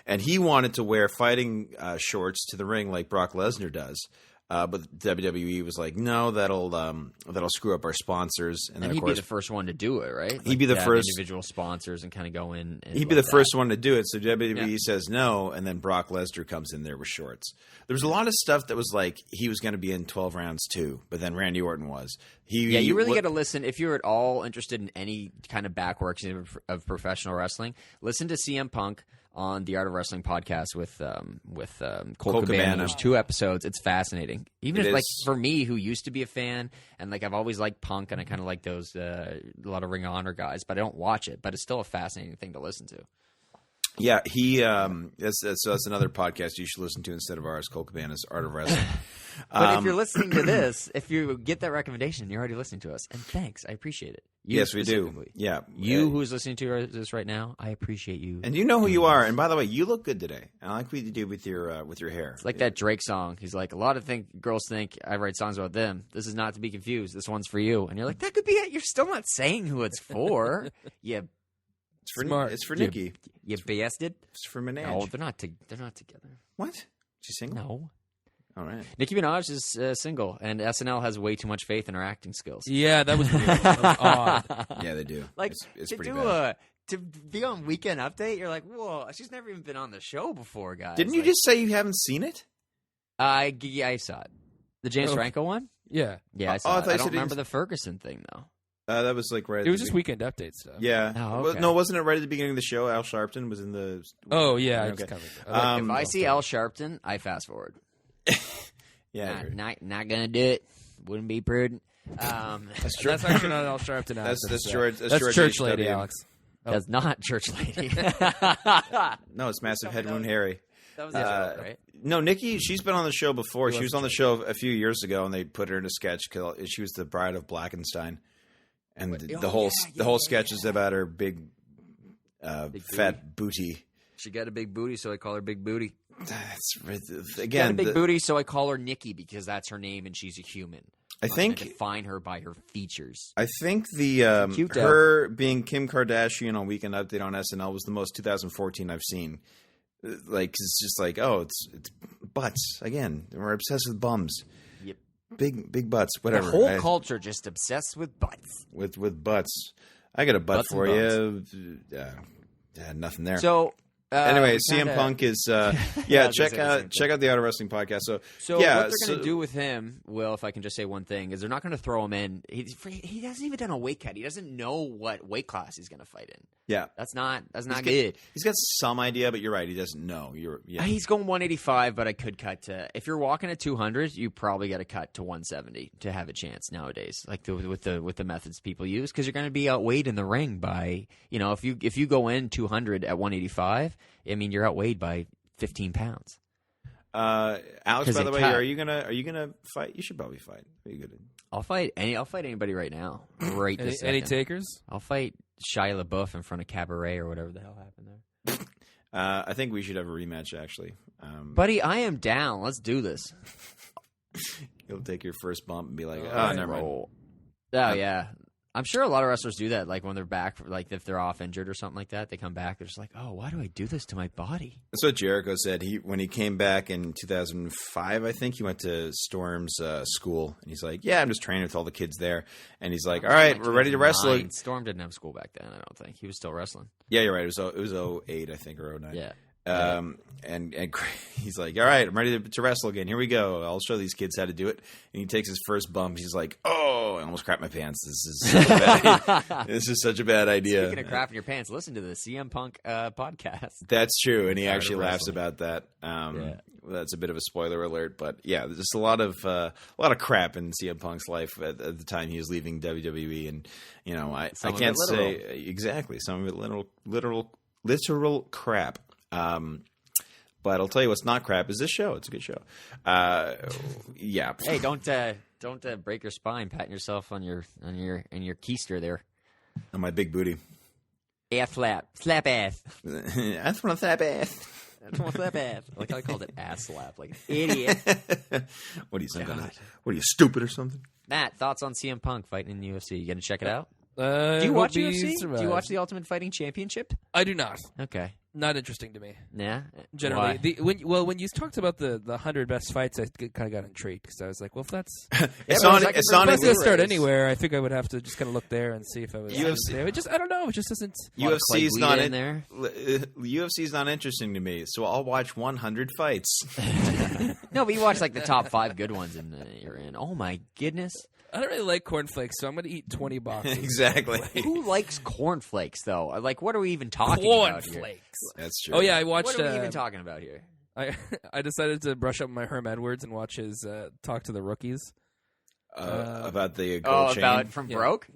and he wanted to wear fighting shorts to the ring like Brock Lesnar does. But WWE was like, no, that'll screw up our sponsors. And then, he'd of course, be the first one to do it, right? He'd be the first individual sponsors and kind of go in. And he'd be the first one to do it. So WWE says no, and then Brock Lesnar comes in there with shorts. There was a lot of stuff that was like he was going to be in 12 rounds too, but then Randy Orton was. You really got to listen if you're at all interested in any kind of backworks of professional wrestling. Listen to CM Punk on the Art of Wrestling podcast with Cole Cabana. There's 2 episodes. It's fascinating. Even if, like, for me, who used to be a fan, and like I've always liked Punk, and I kind of like those a lot of Ring of Honor guys, but I don't watch it. But it's still a fascinating thing to listen to. Yeah, that's another podcast you should listen to instead of ours, Cole Cabana's Art of Wrestling. But if you're listening to this, if you get that recommendation, you're already listening to us, and thanks, I appreciate it. Yes, we do. Yeah, you who's listening to this right now, I appreciate you, and you know who you are. And by the way, you look good today. I like what you do with your hair. It's like that Drake song. He's like, a lot of girls think I write songs about them. This is not to be confused. This one's for you, and you're like, that could be it. You're still not saying who it's for. It's for Nikki. You bastard. It's for Minaj. No, they're not together. What? Did she sing? No. All right. Nicki Minaj is single, and SNL has way too much faith in her acting skills. Yeah, that was weird. That was odd. Yeah, they do. Like it's to pretty do bad. to be on Weekend Update, you're like, whoa, she's never even been on the show before, guys. Didn't you Like, just say you haven't seen it? Yeah, I saw it. The James Franco one. Yeah. Yeah, I saw it. thought you I don't said remember the Ferguson thing though. That was like right. At It was the just weekend update stuff. Yeah. Oh, okay. No, wasn't it right at the beginning of the show? Al Sharpton was in the. Oh, yeah. Okay. It's covered. Um, If I see Al Sharpton, I fast forward. Yeah. I agree. Not gonna do it. Wouldn't be prudent. That's true. That's actually not Al Sharpton. That's George. That's George Church H.W. Lady, Alex. That's not Church Lady. No, it's Massive Head Wound Harry. That was the joke, right? No, Nikki, she's been on the show before. She was on the show a few years ago, and they put her in a sketch. 'Cause she was the bride of Blackenstein, and the whole sketch is about her big fat booty. She got a big booty, so I call her Big Booty. That's Got again. a big booty, so I call her Nikki because that's her name and she's a human. I think define her by her features. I think the Cute her being Kim Kardashian on Weekend Update on SNL was the most 2014 I've seen. Like it's just like it's butts again. We're obsessed with bums. Yep. Big butts. Whatever. The whole culture just obsessed with butts. With butts. I got a butt Butts for and you. Nothing there. So anyway, we CM kinda- Punk is I was check gonna say the same check out the Auto Wrestling Podcast. So yeah, what they're going to do with him, Will, if I can just say one thing, is they're not going to throw him in. He hasn't even done a weight cut. He doesn't know what weight class he's going to fight in. Yeah, That's not good. He's got some idea, but you're right. He doesn't know. He's going 185, but I could cut to. If you're walking at 200, you probably got to cut to 170 to have a chance nowadays. Like with the methods people use, because you're going to be outweighed in the ring by if you go in 200 at 185, I mean you're outweighed by 15 pounds. Alex, by the way, are you gonna fight? You should probably fight. Are you gonna? I'll fight anybody right now. Right this second. Any takers? I'll fight Shia LaBeouf in front of Cabaret or whatever the hell happened there. I think we should have a rematch. Actually, Buddy, I am down. Let's do this. You'll take your first bump and be like, never mind. Oh yeah. I'm sure a lot of wrestlers do that. Like when they're back, like if they're off injured or something like that, they come back. They're just like, "Oh, why do I do this to my body?" That's what Jericho said. When he came back in 2005, I think he went to Storm's school, and he's like, "Yeah, I'm just training with all the kids there." And he's like, "All right, we're ready to wrestle." Storm didn't have school back then. I don't think he was still wrestling. Yeah, you're right. It was 08, I think, or 09. Yeah. And he's like, "All right, I'm ready to wrestle again. Here we go. I'll show these kids how to do it." And he takes his first bump. He's like, "Oh, I almost crapped my pants. This is such a bad, this is such a bad idea." Speaking of crapping your pants, listen to the CM Punk podcast. That's true, and he actually of laughs wrestling. about that. That's a bit of a spoiler alert, but yeah, there's just a lot of crap in CM Punk's life at the time he was leaving WWE, and I can't say exactly some of it literal crap. But I'll tell you what's not crap is this show. It's a good show. Yeah. Hey, don't break your spine patting yourself on your keister there. On my big booty. Ass slap ass. That's one of that ass. That's one slap ass. Like how I called it ass slap, like idiot. What are you, some kind of, what are you, stupid or something? Matt, thoughts on CM Punk fighting in the UFC? You gonna check it out? Do you watch UFC? Do you watch the Ultimate Fighting Championship? I do not. Okay. Not interesting to me. Yeah. Generally, when you talked about the 100 best fights, I kind of got intrigued because I was like, well, if that's it's not if I was going to start anywhere, I think I would have to just kind of look there and see if I was. UFC. I don't know. It just doesn't. UFC's not in there. UFC's not interesting to me, so I'll watch 100 fights. No, but you watch like the top 5 good ones, and you're in. Oh my goodness. I don't really like cornflakes, so I'm going to eat 20 boxes. Exactly. Who likes cornflakes, though? Like, what are we even talking about here? Cornflakes. That's true. Oh yeah, I watched. What are we even talking about here? I decided to brush up my Herm Edwards and watch his Talk to the Rookies. About the gold chain. About from Broke?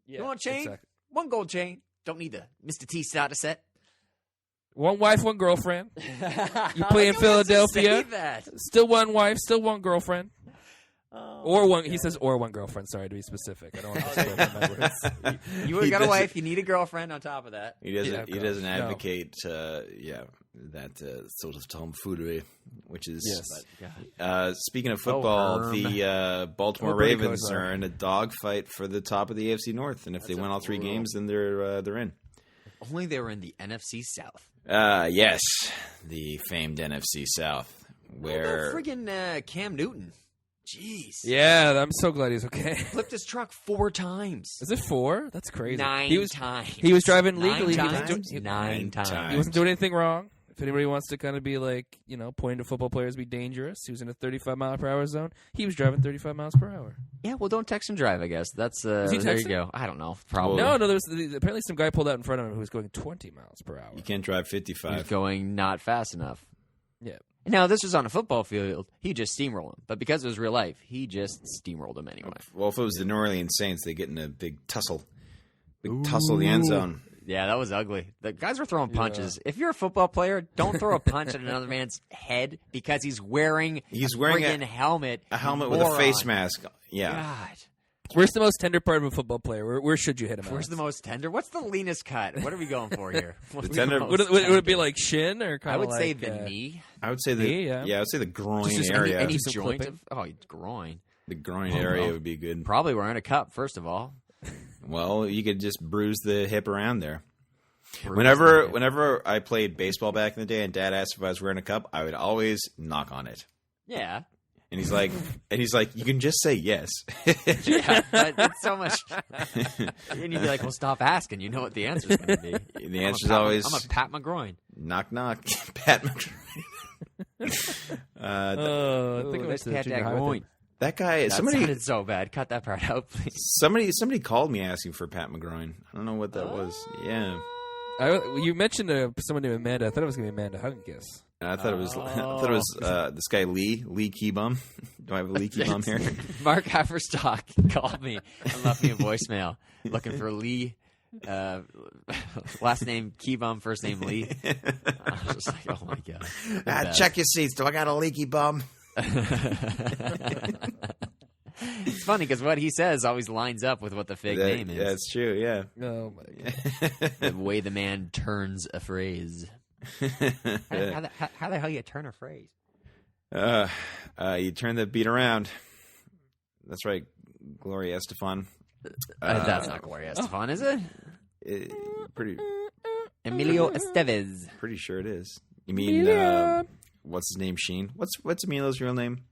Yeah, You want a chain? exactly. One gold chain. Don't need the Mr. T starter set. One wife, one girlfriend. You play in Philadelphia? That. Still one wife, still one girlfriend. Or one. He says, or one girlfriend. Sorry to be specific. I don't want to steal my words. You got a wife. You need a girlfriend on top of that. He doesn't. Yeah, he doesn't no. advocate. That sort of tomfoolery, which is. Yes. Speaking of football, Herm. the Baltimore Nobody Ravens goes are in a dogfight for the top of the AFC North, and if they win all 3 games, then they're in. Only they were in the NFC South. Yes, the famed NFC South, where Friggin' Cam Newton. Jeez. Yeah, I'm so glad he's okay. Flipped his truck 4 times. Is it 4? That's crazy. 9 times. He was driving legally. 9 times. He wasn't doing anything wrong. If anybody wants to kind of be like, pointing to football players be dangerous, he was in a 35-mile-per-hour zone. He was driving 35 miles per hour. Yeah, well, don't text and drive, I guess. That's there you go. I don't know. Probably. No, there was apparently some guy pulled out in front of him who was going 20 miles per hour. you can't drive He 55. was going not fast enough. Yeah. Now, this was on a football field. He just steamrolled him. But because it was real life, he just steamrolled him anyway. Well, if it was the New Orleans Saints, they get in a big tussle. Big tussle in the end zone. Yeah, that was ugly. The guys were throwing punches. If you're a football player, don't throw a punch at another man's head because he's wearing a helmet. A helmet with a face mask. Yeah. God. Where's the most tender part of a football player? Where should you hit him? Where's the most tender? What's the leanest cut? What are we going for here? The tender. Would it be like shin or kind I of would say the knee. I would say the knee, yeah. I would say the groin Just area. any joint groin. The groin area would be good. Probably wearing a cup, first of all. Well, you could just bruise the hip around there. Whenever I played baseball back in the day and Dad asked if I was wearing a cup, I would always knock on it. Yeah. And he's like, you can just say yes. Yeah, but it's so much. And you'd be like, well, stop asking. You know what the answer's going to be. The answer's always, I'm a Pat McGroin. Knock, knock. Pat McGroin. I think let's pat that groin. That guy, That sounded so bad. Cut that part out, please. Somebody called me asking for Pat McGroin. I don't know what that was. Yeah. You mentioned someone named Amanda. I thought it was going to be Amanda Hugginkis. I thought it was this guy Lee Keybum. Do I have a Lee Keybum here? Mark Haverstock called me and left me a voicemail looking for Lee. Last name Keybum, first name Lee. I was just like, oh my god. Check your seats. Do I got a leaky bum? It's funny because what he says always lines up with what the fake name is. That's true. Yeah. Oh my god. The way the man turns a phrase. How the hell you turn a phrase? You turn the beat around. That's right, Gloria Estefan. That's not Gloria Estefan, is it? Pretty Emilio Estevez. Pretty sure it is. You mean what's his name? Sheen. What's Emilio's real name?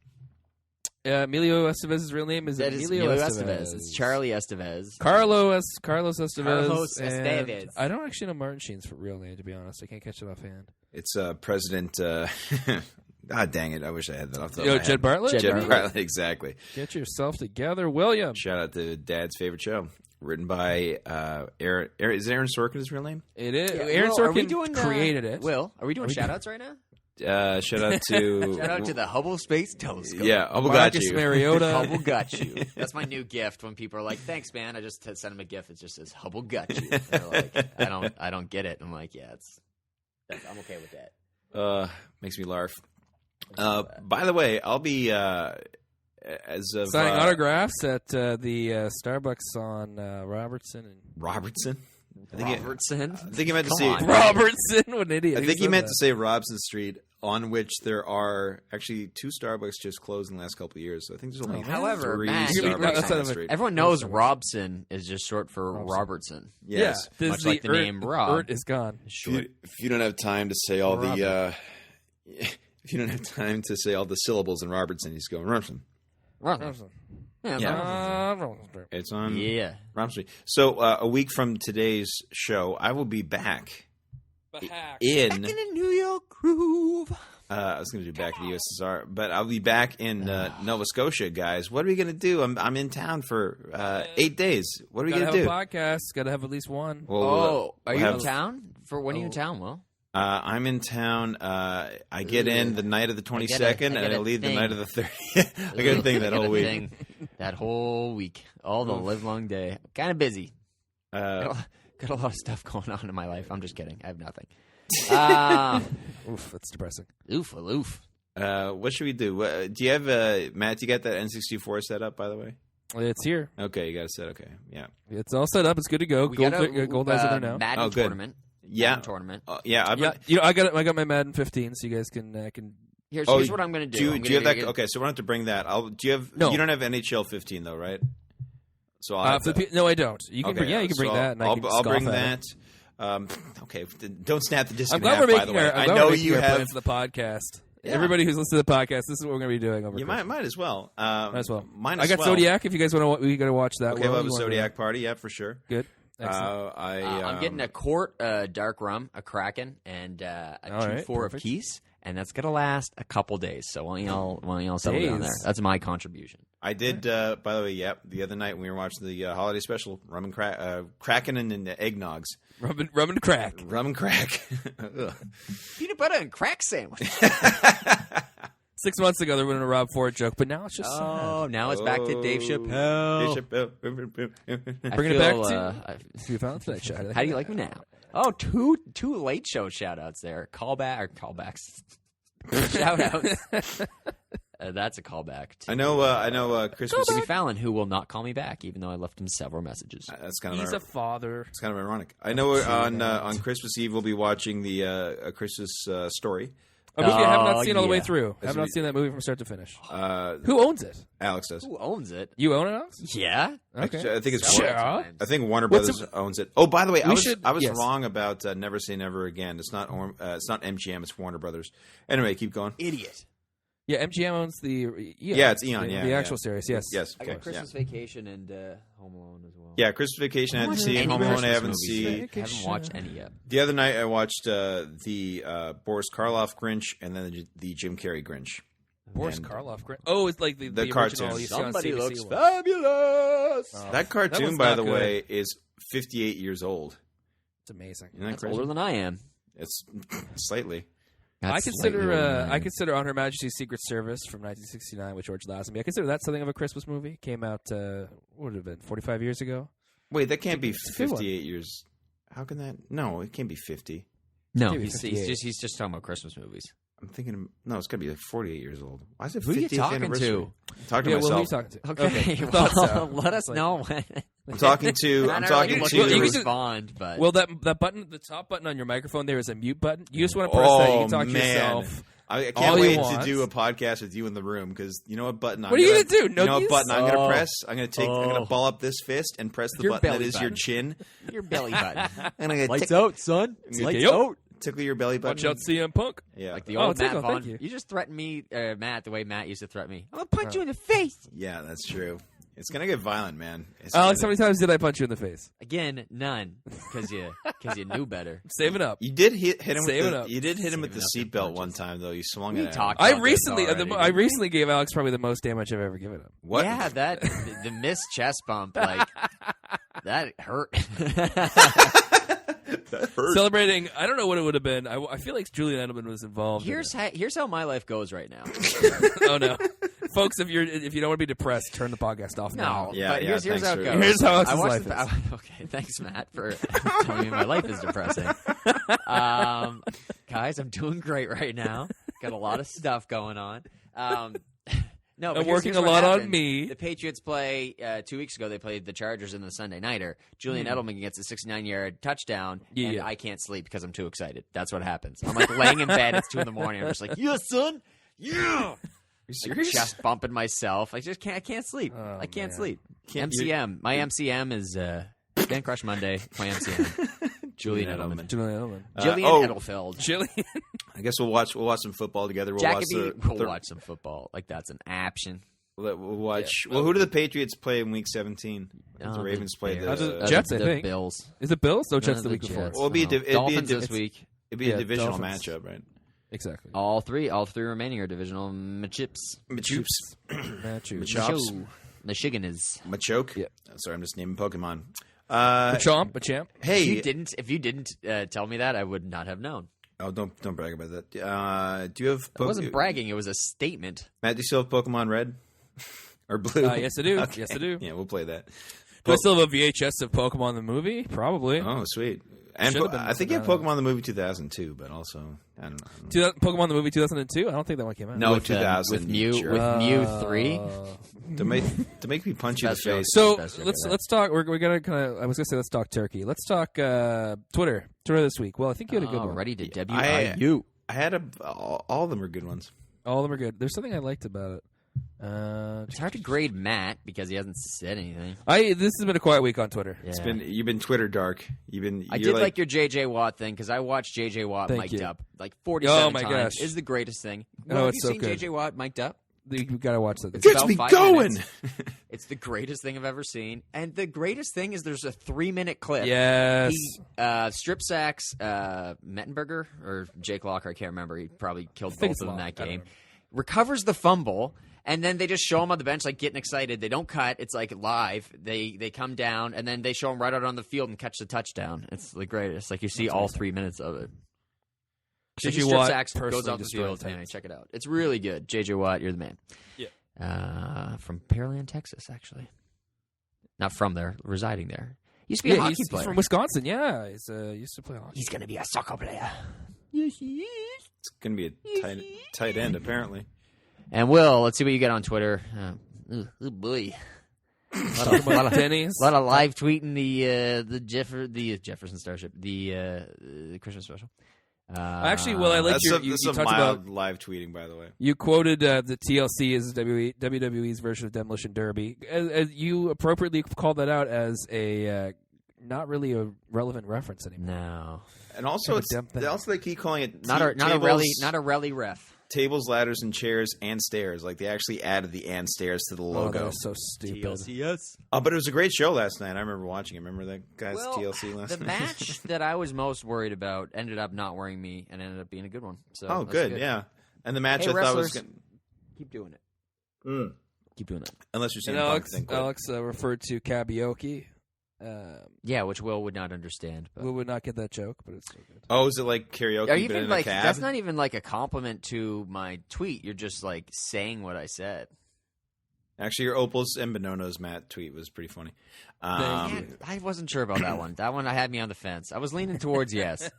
Emilio Estevez's real name is Emilio Estevez. It's Charlie Estevez. Carlos Estevez. Carlos Estevez. I don't actually know Martin Sheen's real name, to be honest. I can't catch it offhand. It's President. Dang it! I wish I had that off the top of my head. Jed Bartlett. Jed Bartlett, exactly. Get yourself together, William. Shout out to Dad's favorite show. Written by Aaron. Is Aaron Sorkin his real name? It is. Yeah, Aaron Will, Sorkin created it. Will, are we doing shout-outs right now? Shout out to Shout out to the Hubble Space Telescope. Yeah, Hubble got Marcus you. Mariota. Hubble got you. That's my new gift when people are like, "Thanks, man." I just send them a gift. It just says Hubble got you. They're like, I don't get it. I'm like, yeah, I'm okay with that. Makes me larf. By the way, I'll be as of signing autographs at the Starbucks on Robertson and Robertson. I think he meant to say Robertson. What an idiot! I think he meant to say Robson Street, on which there are actually 2 Starbucks just closed in the last couple of years. So I think there's only However, 3 Matt, Starbucks on the street. Everyone knows Robson is just short for Robertson. Yes. Yeah, much like the name Rob. Ert is gone. If you don't have time to say all the if you don't have time to say all the syllables in Robertson, he's going Robson. Yeah. It's on Robson Street. So a week from today's show, I will be back in a New York groove. I was going to do back in the USSR, but I'll be back in Nova Scotia, guys. What are we going to do? I'm in town for 8 days. What are we going to do? Got to have a podcast. Got to have at least one. Are you in town? When are you in town, Will? I'm in town. I get in the night of the 22nd, and I leave the night of the 30th. I got a thing that whole week. That whole week. All the live-long day. Kind of busy. Got a lot of stuff going on in my life. I'm just kidding. I have nothing. Oof, that's depressing. Oof. What should we do? Do you have, Matt, you got that N64 set up, by the way? It's here. Okay, you got it set. Okay, yeah. It's all set up. It's good to go. We got a Gold eyes are there now. Madden tournament. Yeah. Tournament. I got my Madden 15, so you guys can. Here's what I'm going to do. Do you have that? Okay, so we don't have to bring that. Do you have? No. You don't have NHL 15 though, right? So no, I don't. You can bring. Yeah, you can bring that. And I'll bring that. Okay, don't snap the disc. I'm glad we're making our. I know you have plans for the podcast. Everybody who's listening to the podcast, this is what we're going to be doing over You Christmas. might as well. Might as well. Mine I as got well. Zodiac. If you guys want to, we got to watch that. Okay, we'll have a Zodiac party. Yeah, for sure. Good. Excellent. I'm getting a quart dark rum, a Kraken, and a 2-4 of Keys, and that's gonna last a couple days. So why don't y'all settle down there? That's my contribution. I did. By the way, the other night when we were watching the holiday special, rum and Kraken and eggnogs. Rum and crack. Rum and crack. Peanut butter and crack sandwich. 6 months ago, they were doing a Rob Ford joke, but now it's just now it's back to Dave Chappelle. Bringing it back to your Valentine's shout. How do you like me now? Oh, two late show shout outs there. Callbacks. Shout outs. That's a callback. I know. Christmas. Jimmy Fallon, who will not call me back, even though I left him several messages. That's kind of. He's a father. It's kind of ironic. I know on Christmas Eve we'll be watching the A Christmas Story. A movie I have not seen all the way through. I have not seen that movie from start to finish. Who owns it? Alex does. Who owns it? You own it, Alex? Yeah. Okay. I think it's Yeah. I think Warner Brothers owns it. Oh, by the way, I was yes. wrong about Never Say Never Again. It's not MGM. It's Warner Brothers. Anyway, keep going. Idiot. Yeah, MGM owns the Eon. Yeah, it's Eon. The actual series. Yes. Yes. I Okay. got Christmas Vacation and Home Alone as well. Yeah, Christmas Vacation I haven't Any seen. Home Alone I Christmas haven't movies. seen. I haven't watched any yet. The other night I watched the Boris Karloff Grinch and then the Jim Carrey Grinch. Boris And Karloff. Oh, it's like the cartoon. original. You see on Somebody CBC looks one. fabulous. Oh, That cartoon, one's by not the good. way, is 58 years old. It's amazing. Isn't that That's crazy? older than I am. It's slightly. I consider slightly older than I consider On Her Majesty's Secret Service from 1969 with George Lazenby. I consider that something of a Christmas movie. Came out what would it have been 45 years ago. Wait, that can't be It's a good one. 58 years. How can that? No, it can't be 50. No, Maybe he's 58. just talking about Christmas movies. I'm thinking, no, it's got to be like 48 years old. Why is it 50th Who are you talking anniversary? to? I'm talking Yeah, to well, who are you myself. talking to? Okay, Thought well, so. let us It's like- know. I'm talking to. I'm talking look to. you to can- respond, but Well, that button, the top button on your microphone, there is a mute button. You just want to press that. You can talk to yourself. I all can't you wait want. to do a podcast with you in the room because you know what button I'm What are you gonna gonna do? You know what Noogies? button I'm gonna Oh. press? I'm gonna ball up this fist and press the Your button that belly is your button. chin. your belly button. And I'm gonna Lights out, son. Okay, Lights yep. out. tickle your belly button. Watch out, CM Punk. Yeah, Like the Oh, old Matt tickle, Vaughn. thank you. You just threatened me, Matt, the way Matt used to threaten me. I'm gonna punch you in the face. yeah, that's true. It's gonna get violent, man. It's Alex, how gonna- many times did I punch you in the face? Again, none, because you knew better. Save it up. You did hit him. Save With it up. you did hit him with the Saving up your seatbelt one punches. time though. You swung We it. at him. talked I about this recently, already, I didn't recently gave Alex probably the most damage I've ever given him. What? Yeah, that the missed chest bump, like that hurt. That hurt. Celebrating, I don't know what it would have been. I feel like Julian Edelman was involved. Here's how my life goes right now. Oh no, folks! If you don't want to be depressed, turn the podcast off now. No, Yeah, but yeah, here's thanks how for- it goes. Here's how I Alex's watched life the- okay, thanks, Matt, for telling me my life is depressing. Guys, I'm doing great right now. Got a lot of stuff going on. No, but I'm here's working what a lot on happened. me. The Patriots play 2 weeks ago. They played the Chargers in the Sunday Nighter. Julian Edelman gets a 69-yard touchdown, and Yeah. I can't sleep because I'm too excited. That's what happens. I'm like laying in bed. It's 2 in the morning. I'm just like, yeah, son, yeah. you serious? Chest bumping myself. I just can't. I can't sleep. Oh, I can't man. sleep. Can't- MCM. My MCM is Dan Crush Monday. My MCM. Julian Edelman. Julian Edelman. Jillian Edelfeld. Julian. I guess we'll watch some football together. We'll Jacoby. watch We'll watch some football. Like that's an option. We'll watch. Yeah. Well, who do the Patriots play in Week 17? The The Ravens play Bears. the Jets, I the think. Bills. Is it Bills? No, None Jets of the week before. Jets. Well, it'd be a No. div- it'd be a Dolphins div- this week. It'd be a Yeah, divisional Dolphins. matchup, right? Exactly. All three remaining are divisional matchups. Machoops. Matthew. Chops. Michigan is. Machoke. Yeah. Sorry, I'm just naming Pokemon. Machamp. Hey. If you didn't tell me that, I would not have known. Oh, don't brag about that. Do you have? It wasn't bragging. It was a statement. Matt, do you still have Pokemon Red or Blue? Yes, I do. Okay. Yes, I do. Yeah, we'll play that. Do I still have a VHS of Pokemon the movie? Probably. Oh, sweet. And Should've been I think you have missing out on Pokemon the movie 2002, but also I don't know. Pokemon the movie 2002? I don't think that one came out. No, With, 2000. with Mew. sure. With Mew 3. to make me punch you in the Best joke. face. So Best joke let's talk. We're gonna kind of. I was gonna say let's talk turkey. Let's talk Twitter this week. Well, I think you had a good one. Ready to debut I- you. I had all of them are good ones. All of them are good. There's something I liked about it. It's hard to grade Matt because he hasn't said anything. This has been a quiet week on Twitter. Yeah. You've been Twitter dark. I did like your JJ Watt thing because I watched JJ Watt mic'd up like 47 times. Gosh. It's the greatest thing. Oh, have it's you so seen good. JJ Watt mic'd up? You gotta watch that. It gets me going. Minutes. It's the greatest thing I've ever seen. And the greatest thing is there's a 3-minute clip. Yes. He strip sacks Mettenberger or Jake Locker. I can't remember. He probably killed both of them in that game. Recovers the fumble. And then they just show him on the bench, like, getting excited. They don't cut. It's, like, live. They come down, and then they show him right out on the field and catch the touchdown. It's the greatest. Like, you see all 3 minutes of it. JJ Watt sacks, personally goes off the destroyed field. the Anyway, Titans. check it out. It's really good. JJ Watt, you're the man. Yeah. From Pearland, Texas, actually. Not from there, residing there. Used to be a hockey he's player. from Wisconsin. Yeah, he's used to play hockey. He's going to be a soccer player. It's going to be a tight end, apparently. And Will, let's see what you get on Twitter. Oh boy. A lot of live tweeting the Jefferson Starship, the Christmas special. Actually, Will, I like you That's some talked mild about live tweeting, by the way. You quoted the TLC as WWE's version of Demolition Derby. As you appropriately called that out as a not really a relevant reference anymore. No, and also they keep calling it not a rally ref. Tables, ladders, and chairs, and stairs. Like, they actually added the "and stairs" to the logo. Oh, that was so stupid. TLCS. But it was a great show last night. I remember watching it. Remember that guy's TLC last night? The match that I was most worried about ended up not worrying me and ended up being a good one. So good, yeah. And the match hey, I thought was wrestlers, good. keep doing it. Mm. Keep doing that. Unless you're seeing Alex referred to karaoke. Yeah, which Will would not understand. But. Will would not get that joke, but it's so good. Oh, is it like karaoke? Are you but even in like a cab? that's not even like a compliment to my tweet. You're just like saying what I said. Actually, your Opals and Bonono's Matt tweet was pretty funny. I wasn't sure about that one. That one I had me on the fence. I was leaning towards yes.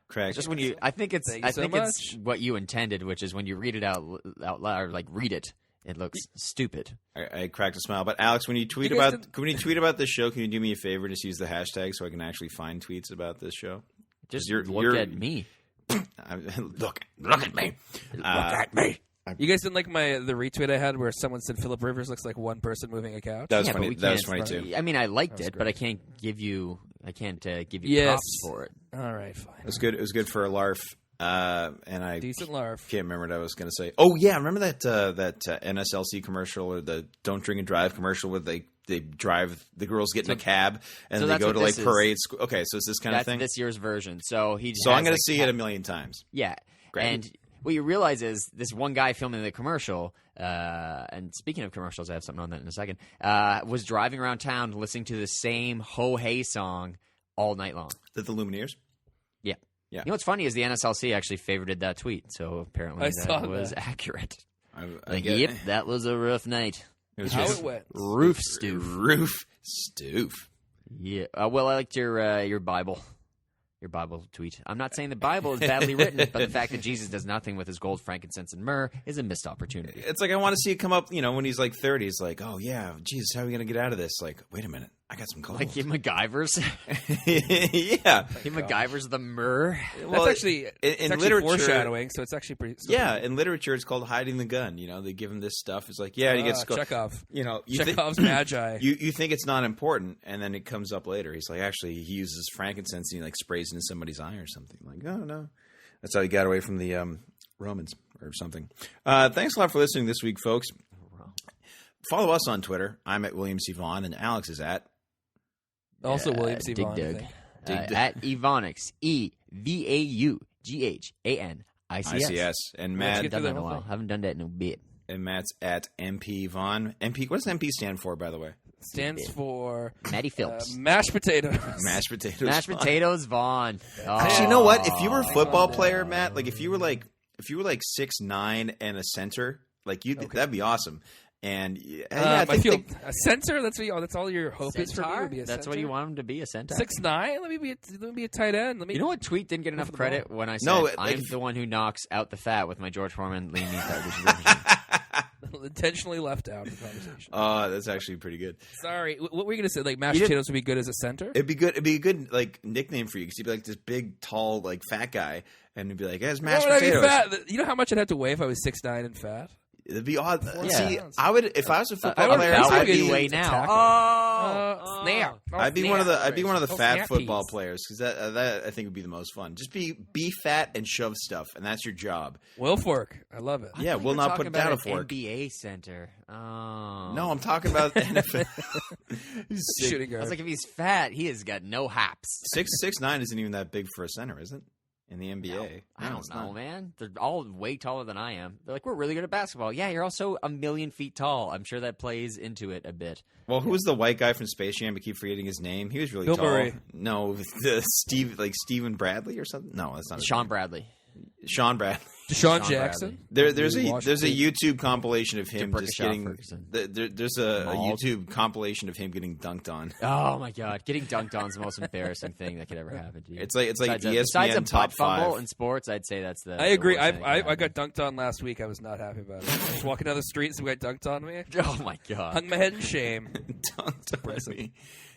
Correct. Just when you, I think it's it's what you intended, which is when you read it out loud, or like read it. It looks stupid. I cracked a smile. But Alex, when you tweet about this show, can you do me a favor? Just use the hashtag so I can actually find tweets about this show. Just look at me. Look at me. Look at me. You guys didn't like the retweet I had where someone said Philip Rivers looks like one person moving a couch? That was funny. That was funny too. I mean, I liked it, but I can't give you props for it. All right, fine. It was good. It was good for a larf. And I decent larf. Can't remember what I was going to say. Oh yeah, remember that NSLC commercial or the "Don't Drink and Drive" commercial where they drive the girls get in a cab and they go to like parades. Okay, so it's this kind of thing. That's this year's version. So I'm going to see it a million times. Yeah, great. And what you realize is this one guy filming the commercial. And speaking of commercials, I have something on that in a second. Was driving around town listening to the same Ho Hey song all night long. The Lumineers. Yeah. Yeah. You know what's funny is the NSLC actually favorited that tweet, so apparently that was accurate. Yep, that was a rough night. It was how it went. Roof stoof. Yeah. Well, I liked your Bible. Your Bible tweet. I'm not saying the Bible is badly written, but the fact that Jesus does nothing with his gold, frankincense, and myrrh is a missed opportunity. It's like I want to see it come up, when he's like 30. He's like, oh, yeah, Jesus, how are we going to get out of this? Like, wait a minute. I got some gold. Like he MacGyver's? Yeah. He MacGyver's the myrrh? Well, that's actually, in literature, foreshadowing, so it's actually pretty... Yeah, in literature, it's called hiding the gun. They give him this stuff. It's like, yeah, he gets... Chekhov. Chekhov's magi. You think it's not important, and then it comes up later. He's like, actually, he uses frankincense and he like sprays into somebody's eye or something. Like, no. That's how he got away from the Romans or something. Thanks a lot for listening this week, folks. Follow us on Twitter. I'm at William C. Vaughn, and Alex is at... Also William C. Vaughn. At Evonix. EVAUGHANICS. And Matt... Haven't done that in a while. Haven't done that in a bit. And Matt's at MP Vaughn. MP. What does MP stand for, by the way? Stands for Matty Phillips. Mashed potatoes. Mashed potatoes. Mashed potatoes, Vaughn. Oh. Actually, you know what? If you were a football player, Matt, like if you were like 6'9" and a center, like that'd be awesome. And I think a center. That's all your hope is for me. Would be a that's center? what you want him to be, a center. 6'9". Let me be a tight end. You know what tweet didn't get enough credit when I said I'm the one who knocks out the fat with my George Foreman lean meat television. Intentionally left out of the conversation. That's actually pretty good. Sorry, what were you going to say? Like mashed potatoes would be good as a center? It'd be good. It'd be a good like nickname for you because you'd be like this big, tall, like fat guy, and you'd be like, "Hey, it's mashed potatoes." Fat? You know how much I'd have to weigh if I was 6'9" and fat? It'd be odd. Yeah. See, I would if I was a I football would player. about I'd be be way now. Tackle. Snap. I'd be one of the fat snap football peas. players because that I think would be the most fun. Just be fat and shove stuff, and that's your job. Will fork. I love it. Yeah, we'll not put down a fork. NBA center. Oh. No, I'm talking about the NFL. He's Shooting I guard. was like, if he's fat, he has got no haps. 6'9" isn't even that big for a center, is it? In the NBA, I No, don't it's know, not. man. They're all way taller than I am. They're like, we're really good at basketball. Yeah, you're also a million feet tall. I'm sure that plays into it a bit. Well, who was the white guy from Space Jam? I keep forgetting his name. He was really Bill tall. Murray. No, Stephen Bradley or something. No, that's not his Sean name. Bradley. Sean Bradley. Deshaun Sean Jackson. There's a Washington. YouTube compilation of him DeBrickashaw just getting. Ferguson. There's a Mauled. YouTube compilation of him getting dunked on. Oh my God, getting dunked on is the most embarrassing thing that could ever happen to you. It's like besides ESPN a top butt fumble 5. in sports, I'd say that's the. I agree. the worst thing that could I got happen. dunked on last week. I was not happy about it. I was walking down the street and some guy dunked on me. Oh my God. Hung my head in shame. Dunked on me.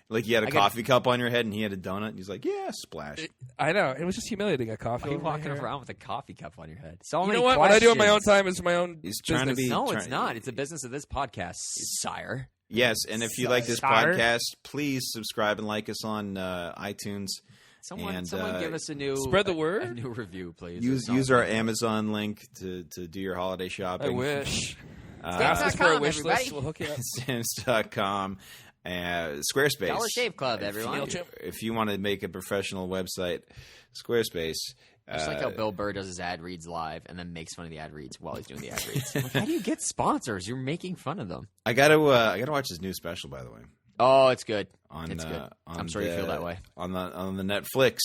Like you had a I got- coffee cup on your head and he had a donut. And he's like, "Yeah, splash." I know. It was just humiliating. A coffee. Why are you over my walking hair. around with a coffee cup on your head? So You many know what? What I do on my own questions. time is my own. He's trying to business. be- No, Try- it's not. It's the business of this podcast, sire. Yes, and if you like this Sire. podcast, please subscribe and like us on iTunes. Someone And, give us a new Spread the word. a new review, please. Use our Amazon link to do your holiday I shopping. wish. Uh, Ask us for a Stamps.com, wish everybody. list. We'll hook you up. Stamps.com, Squarespace. Dollar Shave Club, If everyone. you- If you want to make a professional website, Squarespace. Just like how Bill Burr does his ad reads live and then makes fun of the ad reads while he's doing the ad reads. Like, how do you get sponsors? You're making fun of them. I gotta watch his new special, by the way. Oh, it's good. On, It's good. on I'm sorry you feel that way. on the Netflix.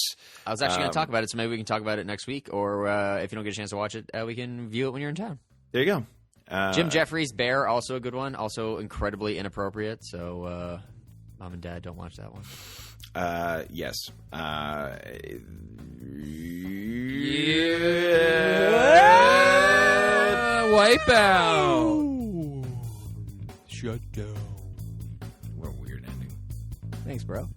I was actually going to talk about it, so maybe we can talk about it next week, or if you don't get a chance to watch it, we can view it when you're in town. There you go. Jim Jeffries' Bear, also a good one, also incredibly inappropriate. So, mom and dad, don't watch that one. Yes. Wipeout. Shut down. What a weird ending. Thanks, bro.